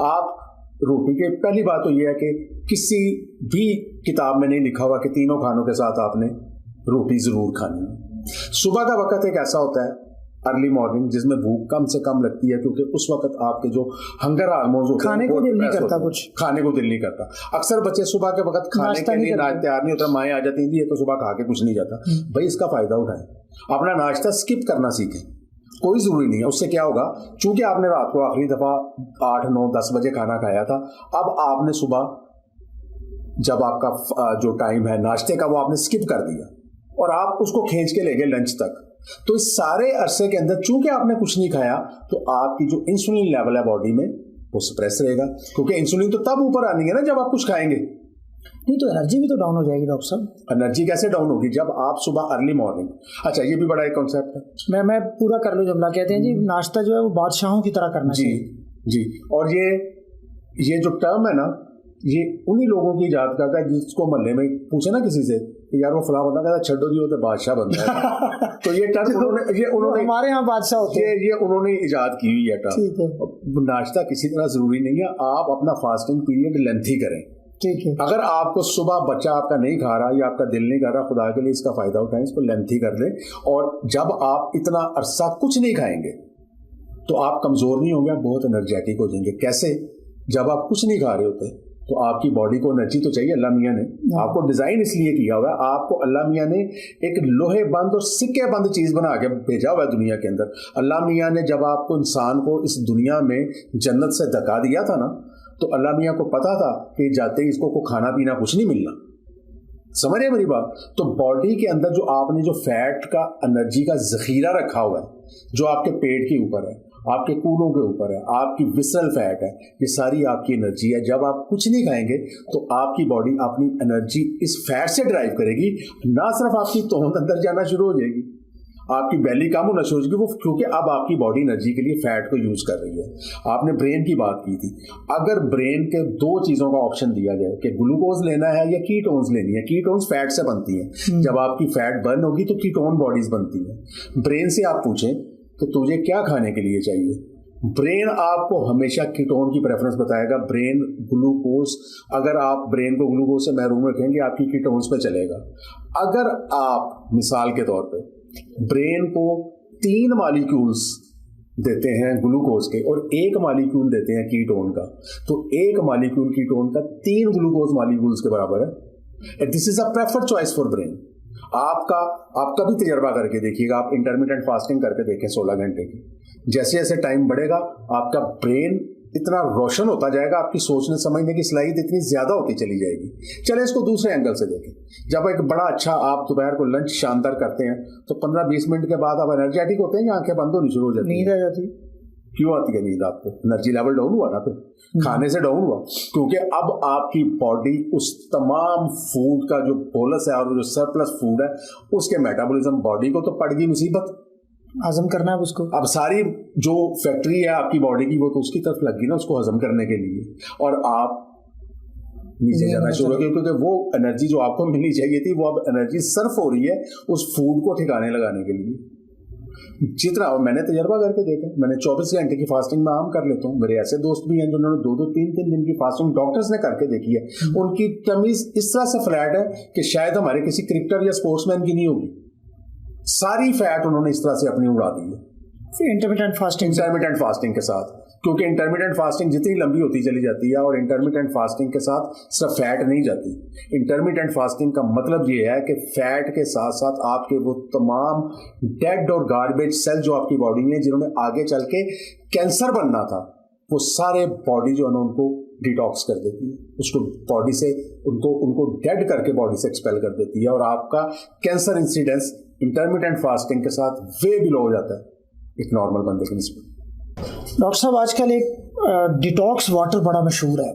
Speaker 2: आप रोटी के, पहली बात तो ये है कि किसी भी किताब में नहीं लिखा हुआ कि तीनों खानों के साथ आपने रोटी जरूर खानी है। सुबह का वक्त एक ऐसा होता है अर्ली मॉर्निंग जिसमें भूख कम से कम लगती है, क्योंकि उस वक्त आपके जो हंगर हार्मोन्स होते हैं
Speaker 1: खाने को दिल नहीं करता, कुछ
Speaker 2: खाने को दिल नहीं करता। अक्सर बच्चे सुबह के वक्त खाने के लिए तैयार नहीं होता, माएँ आ जाती हैं ये तो सुबह खा के कुछ नहीं जाता। भाई इसका फायदा उठाएं, अपना नाश्ता स्किप करना सीखें, कोई जरूरी नहीं है। उससे क्या होगा, चूंकि आपने रात को आखिरी दफा 8, 9, 10 बजे खाना खाया था, अब आपने सुबह जब आपका जो टाइम है नाश्ते का वो आपने स्किप कर दिया और आप उसको खींच के ले गए लंच तक, तो इस सारे अरसे के अंदर चूंकि आपने कुछ नहीं खाया तो आपकी जो इंसुलिन लेवल है बॉडी में वो सप्रेस रहेगा, क्योंकि इंसुलिन तो तब ऊपर आनी है ना जब आप कुछ खाएंगे।
Speaker 1: नहीं तो एनर्जी भी तो डाउन हो जाएगी डॉक्टर साहब।
Speaker 2: एनर्जी कैसे डाउन होगी जब आप सुबह अर्ली मॉर्निंग, अच्छा ये भी बड़ा एक कॉन्सेप्ट है।
Speaker 1: मैं पूरा कर लूँ जुमला, कहते हैं जी नाश्ता जो है वो बादशाहों की तरह करना
Speaker 2: जी जी। और ये जो टर्म है ना, ये उन्हीं लोगों की इजाद करता है जिसको मोहल्ले में पूछे ना किसी से यार वो फला बंदा कहता छड्डो जी होते बादशाह बनता है तो ये टर्म उन्होंने
Speaker 1: हमारे यहाँ बादशाह होते हैं,
Speaker 2: ये उन्होंने इजाद की हुई है टर्म। नाश्ता किसी तरह जरूरी नहीं है, आप अपना फास्टिंग पीरियड लेंथी करें।
Speaker 1: ठीक है,
Speaker 2: अगर आपको सुबह बच्चा आपका नहीं खा रहा या आपका दिल नहीं कर रहा, खुदा के लिए इसका फायदा उठाएं, इसको लेंथी कर लें। और जब आप इतना अरसा कुछ नहीं खाएंगे तो आप कमजोर नहीं होंगे, आप बहुत एनर्जेटिक हो जाएंगे। कैसे? जब आप कुछ नहीं खा रहे होते तो आपकी बॉडी को एनर्जी तो चाहिए। अल्लाह मियाँ ने आपको डिजाइन इसलिए किया हुआ है, आपको अल्लाह मियाँ ने एक लोहे बंद और सिक्के बंद चीज बना के भेजा हुआ है दुनिया के अंदर। अल्लाह मियाँ ने जब आपको इंसान को इस दुनिया में जन्नत से धक्का दिया था ना, तो अल्लाह मियाँ को पता था कि जाते ही इसको खाना पीना कुछ नहीं मिलना। समझ रहे मेरी बात? तो बॉडी के अंदर जो आपने जो फैट का एनर्जी का जखीरा रखा हुआ है, जो आपके पेट के ऊपर है, आपके कूलों के ऊपर है, आपकी विसरल फैट है, ये सारी आपकी एनर्जी है। जब आप कुछ नहीं खाएंगे तो आपकी बॉडी अपनी एनर्जी इस फैट से ड्राइव करेगी। ना सिर्फ आपकी तोहन अंदर जाना शुरू हो जाएगी, आपकी बैली कम होना शुरू हो जाएगी, वो क्योंकि अब आपकी बॉडी एनर्जी के लिए फैट को यूज कर रही है। आपने ब्रेन की बात की थी, अगर ब्रेन के 2 चीजों का ऑप्शन दिया जाए कि ग्लूकोज लेना है या कीटोन्स लेनी है, कीटोन्स फैट से बनती है, जब आपकी फैट बर्न होगी तो कीटोन बॉडीज बनती है। ब्रेन से आप पूछें कि तुझे क्या खाने के लिए चाहिए, ब्रेन आपको हमेशा कीटोन की प्रेफरेंस बताएगा। ब्रेन ग्लूकोज, अगर आप ब्रेन को ग्लूकोज से महरूम रखेंगे आपकी कीटोन्स पे चलेगा। अगर आप मिसाल के तौर पे ब्रेन को 3 मॉलिक्यूल्स देते हैं ग्लूकोज के और 1 मॉलिक्यूल देते हैं कीटोन का, तो 1 मॉलिक्यूल कीटोन का 3 ग्लूकोज मॉलिक्यूल्स के बराबर है। This is a preferred choice for brain. आपका भी तजर्बा करके देखिएगा, आप इंटरमिटेंट फास्टिंग करके देखें 16 घंटे की, जैसे जैसे टाइम बढ़ेगा आपका ब्रेन इतना रोशन होता जाएगा, आपकी सोचने समझने की सलाहियत इतनी ज्यादा होती चली जाएगी। चले इसको दूसरे एंगल से देखें, जब एक बड़ा अच्छा आप दोपहर को लंच शानदार करते हैं तो 15-20 मिनट के बाद आप एनर्जेटिक होते हैं या आंखें बंद होनी शुरू हो जाती है?
Speaker 1: नींद आ जाती।
Speaker 2: क्यों आती है नींद आपको? एनर्जी लेवल डाउन हुआ ना, फिर खाने से डाउन हुआ, क्योंकि अब आपकी बॉडी उस तमाम फूड का जो बोलस है और जो सरप्लस फूड है उसके मेटाबॉलिज्म, बॉडी को तो पड़ गई मुसीबत,
Speaker 1: हजम करना है उसको।
Speaker 2: अब सारी जो फैक्ट्री है आपकी बॉडी की वो तो उसकी तरफ लगी ना उसको हजम करने के लिए, और आप नीचे जाना शुरू हो गए, क्योंकि वो एनर्जी जो आपको मिलनी चाहिए थी वो अब एनर्जी सर्फ हो रही है उस फूड को ठिकाने लगाने के लिए। जितना, और मैंने तजर्बा करके देखा, मैंने 24 घंटे की फास्टिंग में आम कर लेता हूँ। मेरे ऐसे दोस्त भी हैं जिन्होंने 2-2, 3-3 दिन की फास्टिंग डॉक्टर्स ने करके देखी है, उनकी तमीज इस तरह से फ्लैट है कि शायद हमारे किसी क्रिकेटर या स्पोर्ट्समैन की नहीं होगी। सारी फैट उन्होंने इस तरह से अपनी उड़ा दी है
Speaker 1: इंटरमिटेंट
Speaker 2: फास्टिंग के साथ, क्योंकि इंटरमिटेंट फास्टिंग जितनी लंबी होती चली जाती है और इंटरमिटेंट फास्टिंग के साथ सिर्फ फैट नहीं जाती। इंटरमिटेंट फास्टिंग का मतलब ये है कि फैट के साथ साथ आपके वो तमाम डेड और गार्बेज सेल जो आपकी बॉडी में जिन्होंने आगे चल के कैंसर बनना था, वो सारे बॉडी जो है ना उनको डिटॉक्स कर देती है, उसको बॉडी से उनको डेड करके बॉडी से एक्सपेल कर देती है, और आपका कैंसर इंसिडेंस इंटरमिटेंट फास्टिंग के साथ वे बिलो हो जाता है एक नॉर्मल बंदे के निस्बत।
Speaker 1: डॉक्टर साहब आजकल एक डिटॉक्स वाटर बड़ा मशहूर है,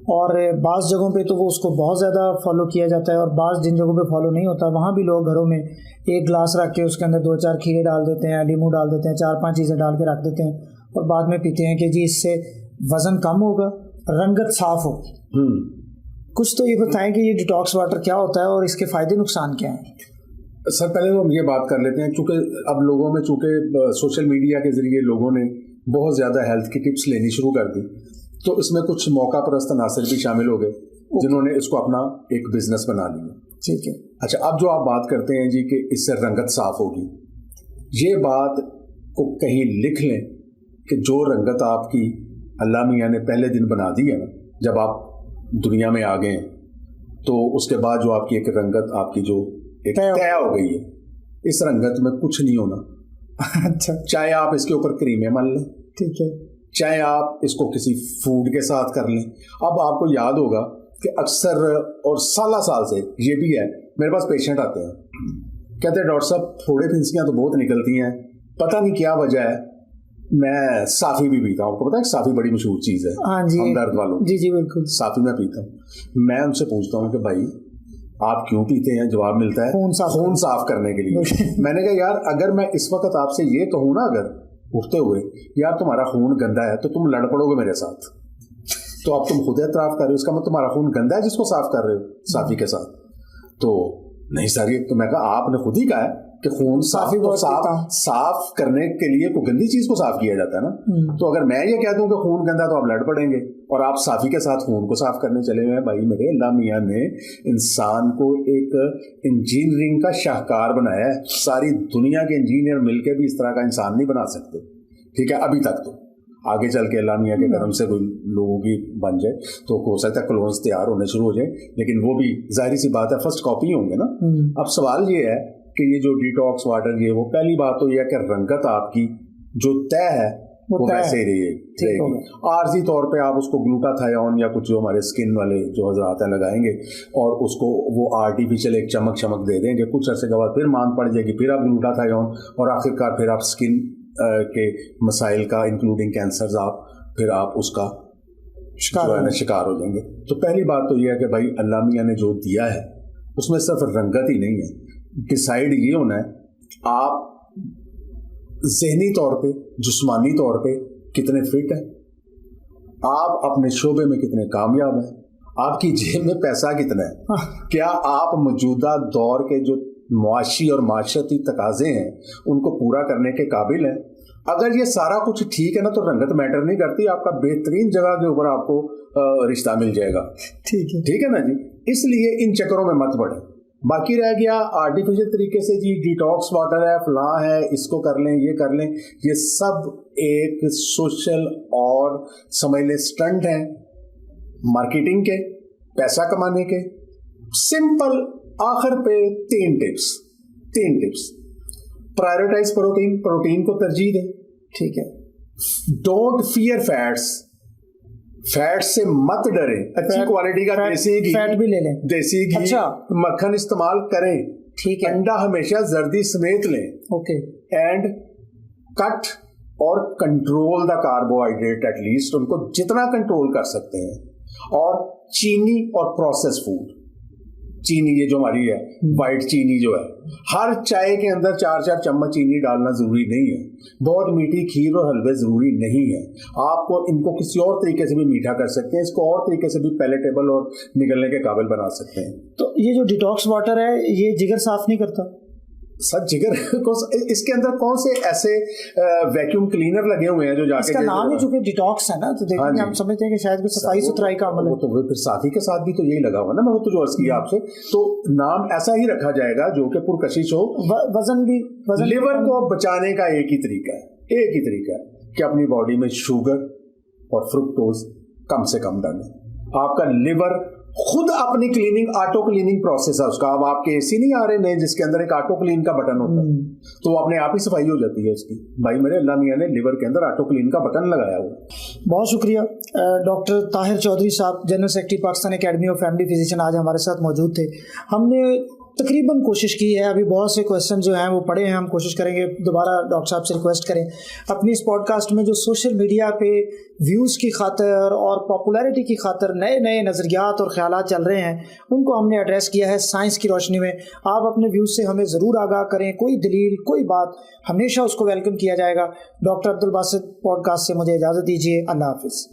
Speaker 1: और बाज़ जगहों पे तो वो उसको बहुत ज़्यादा फॉलो किया जाता है, और बाज़ जिन जगहों पे फॉलो नहीं होता वहाँ भी लोग घरों में 1 गिलास रख के उसके अंदर 2-4 खीरे डाल देते हैं, नींबू डाल देते हैं, 4-5 चीज़ें डाल के रख देते हैं और बाद में पीते हैं कि जी इससे वज़न कम होगा, रंगत साफ होगी। कुछ तो ये बताएं कि ये डिटॉक्स वाटर क्या होता है और इसके फ़ायदे नुकसान क्या हैं?
Speaker 2: सर पहले तो हम ये बात कर लेते हैं, चूंकि अब लोगों में चूंकि सोशल मीडिया के जरिए लोगों ने बहुत ज़्यादा हेल्थ की टिप्स लेनी शुरू कर दी, तो इसमें कुछ मौका परस्त नासिर भी शामिल हो गए जिन्होंने इसको अपना एक बिजनेस बना लिया।
Speaker 1: ठीक है।
Speaker 2: अच्छा, अब जो आप बात करते हैं जी कि इससे रंगत साफ होगी, ये बात को कहीं लिख लें कि जो रंगत आपकी अल्लाह मियाँ ने पहले दिन बना दी है ना, जब आप दुनिया में आ गए हैं, तो उसके बाद जो आपकी एक रंगत आपकी जो एक तय हो गई है, इस रंगत में कुछ नहीं होना।
Speaker 1: अच्छा।
Speaker 2: चाहे आप इसके ऊपर क्रीमें मल लें,
Speaker 1: ठीक है,
Speaker 2: चाहे आप इसको किसी फूड के साथ कर लें। अब आपको याद होगा कि अक्सर और साल से ये भी है, मेरे पास पेशेंट आते हैं, कहते हैं डॉक्टर साहब थोड़े फिंसियाँ तो बहुत निकलती हैं, पता नहीं क्या वजह है, मैं साफ़ी भी पीता हूँ। आपको पता है साफ़ी बड़ी मशहूर चीज़ है हमदर्द वालों,
Speaker 1: जी जी बिल्कुल,
Speaker 2: साफ़ी मैं पीता हूँ। मैं उनसे पूछता हूँ कि भाई आप क्यों पीते हैं? जवाब मिलता है खून साफ करने के लिए। मैंने कहा यार अगर मैं इस वक्त आपसे ये कहूँ ना, अगर उठते हुए यार तुम्हारा खून गंदा है, तो तुम लड़ पड़ोगे मेरे साथ, तो अब तुम खुद एतराफ़ कर रहे हो, इसका मतलब तुम्हारा खून गंदा है जिसको साफ कर रहे हो साफ़ी के साथ। तो नहीं सर, ये तो मैं कहा आपने खुद ही कहा है कि खून साफ करने के लिए कोई गंदी चीज को साफ किया जाता है ना। तो अगर मैं ये कह दूं कि खून गंदा, तो आप लड़ पड़ेंगे और आप साफी के साथ खून को साफ करने चले हुए हैं। भाई मेरे, अल्लाह मियाँ ने इंसान को एक इंजीनियरिंग का शाहकार बनाया है। सारी दुनिया के इंजीनियर मिलकर भी इस तरह का इंसान नहीं बना सकते, ठीक है, अभी तक। तो आगे चल के अल्लाह मियाँ के करम से कोई लोगों की बन जाए तो हो सकता है क्लोन्स तैयार होने शुरू हो जाए, लेकिन वो भी जाहिर सी बात है फर्स्ट कॉपी होंगे ना। अब सवाल ये है कि ये जो डिटॉक्स वाटर, ये वो पहली बात तो यह है कि रंगत आपकी जो तय है वो वैसे ही रहेगी। आर्जी तौर पे आप उसको ग्लूटाथायोन या कुछ जो हमारे स्किन वाले जो हजरात हैं लगाएंगे और उसको वो आर्टिफिशियल एक चमक दे देंगे, कुछ अर्से के बाद फिर मांग पड़ जाएगी, फिर आप ग्लूटाथायोन, और आखिरकार फिर आप स्किन के मसाइल का इंक्लूडिंग कैंसर फिर आप उसका शिकार हो जाएंगे। तो पहली बात तो यह है कि भाई अल्लाह मियाँ ने जो दिया है उसमें सिर्फ रंगत ही नहीं है, डिसाइड ये होना है आप ज़हनी तौर पे, जिस्मानी तौर पे कितने फिट हैं, आप अपने शोबे में कितने कामयाब हैं, आपकी जेब में पैसा कितना है, क्या आप मौजूदा दौर के जो मुआशी और माशरती तकाजे हैं उनको पूरा करने के काबिल हैं। अगर ये सारा कुछ ठीक है ना, तो रंगत मैटर नहीं करती, आपका बेहतरीन जगह के ऊपर आपको रिश्ता मिल जाएगा। ठीक है ना जी। इसलिए इन चक्करों में मत पड़े। बाकी रह गया आर्टिफिशियल तरीके से जी डिटॉक्स वाटर है, फलां है, इसको कर लें, ये कर लें, ये सब एक सोशल और समझ लें स्टंट है मार्केटिंग के, पैसा कमाने के। सिंपल आखिर पे तीन टिप्स। प्रायोरिटाइज प्रोटीन को तरजीह दें, ठीक है। डोंट फियर फैट्स से मत डरे, अच्छी क्वालिटी का देसी घी,
Speaker 1: फैट भी ले लें,
Speaker 2: देसी घी, अच्छा, मक्खन इस्तेमाल करें,
Speaker 1: ठीक है।
Speaker 2: अंडा हमेशा जर्दी समेत लें,
Speaker 1: ओके।
Speaker 2: एंड कट और कंट्रोल द कार्बोहाइड्रेट, एटलीस्ट उनको जितना कंट्रोल कर सकते हैं। और चीनी और प्रोसेस फूड, चीनी ये जो हमारी है वाइट चीनी जो है, हर चाय के अंदर 4-4 चम्मच चीनी डालना जरूरी नहीं है। बहुत मीठी खीर और हलवे जरूरी नहीं है। आपको इनको किसी और तरीके से भी मीठा कर सकते हैं, इसको और तरीके से भी पैलेटेबल और निगलने के काबिल बना सकते हैं।
Speaker 1: तो ये जो डिटॉक्स वाटर है ये जिगर साफ नहीं करता?
Speaker 2: सर जिगर को इसके अंदर कौन से ऐसे वैक्यूम क्लीनर लगे हुए हैं जो जाके,
Speaker 1: इसका नाम ही चूंकि डिटॉक्स है ना, तो देखेंगे हम समझते हैं कि शायद कोई सफाई सुथराई का अमल है।
Speaker 2: तो फिर साथी के साथ भी तो यही लगा हुआ ना, मैं तो जो अर्ज किया आपसे, तो नाम ऐसा ही रखा जाएगा जो कि पुरकशिश हो।
Speaker 1: वजन
Speaker 2: लिवर को बचाने का एक ही तरीका है कि अपनी बॉडी में शुगर और फ्रुक्टोज कम से कम डालें। आपका लिवर खुद अपनी क्लीनिंग, ऑटो क्लीनिंग प्रोसेस है उसका। अब आपके एसी नहीं आ रहे नए जिसके अंदर एक ऑटो क्लीन का बटन होता है, तो अपने आप ही सफाई हो जाती है उसकी। भाई मेरे, अल्लाह मियाँ ने लिवर के अंदर ऑटो क्लीन का बटन लगाया हुआ।
Speaker 1: बहुत शुक्रिया डॉक्टर ताहिर चौधरी साहब, general secretary Pakistan academy of family physician, आज हमारे साथ मौजूद थे। हमने तकरीबन कोशिश की है, अभी बहुत से क्वेश्चन जो हैं वो पड़े हैं, हम कोशिश करेंगे दोबारा डॉक्टर साहब से रिक्वेस्ट करें अपनी इस पॉडकास्ट में जो सोशल मीडिया पे व्यूज़ की खातिर और पॉपुलैरिटी की खातिर नए नए नज़रियात और ख्यालात चल रहे हैं, उनको हमने एड्रेस किया है साइंस की रोशनी में। आप अपने व्यूज़ से हमें ज़रूर आगाह करें, कोई दलील, कोई बात, हमेशा उसको वेलकम किया जाएगा। डॉक्टर अब्दुल बासित पॉडकास्ट से मुझे इजाज़त दीजिए। अल्लाह हाफिज़।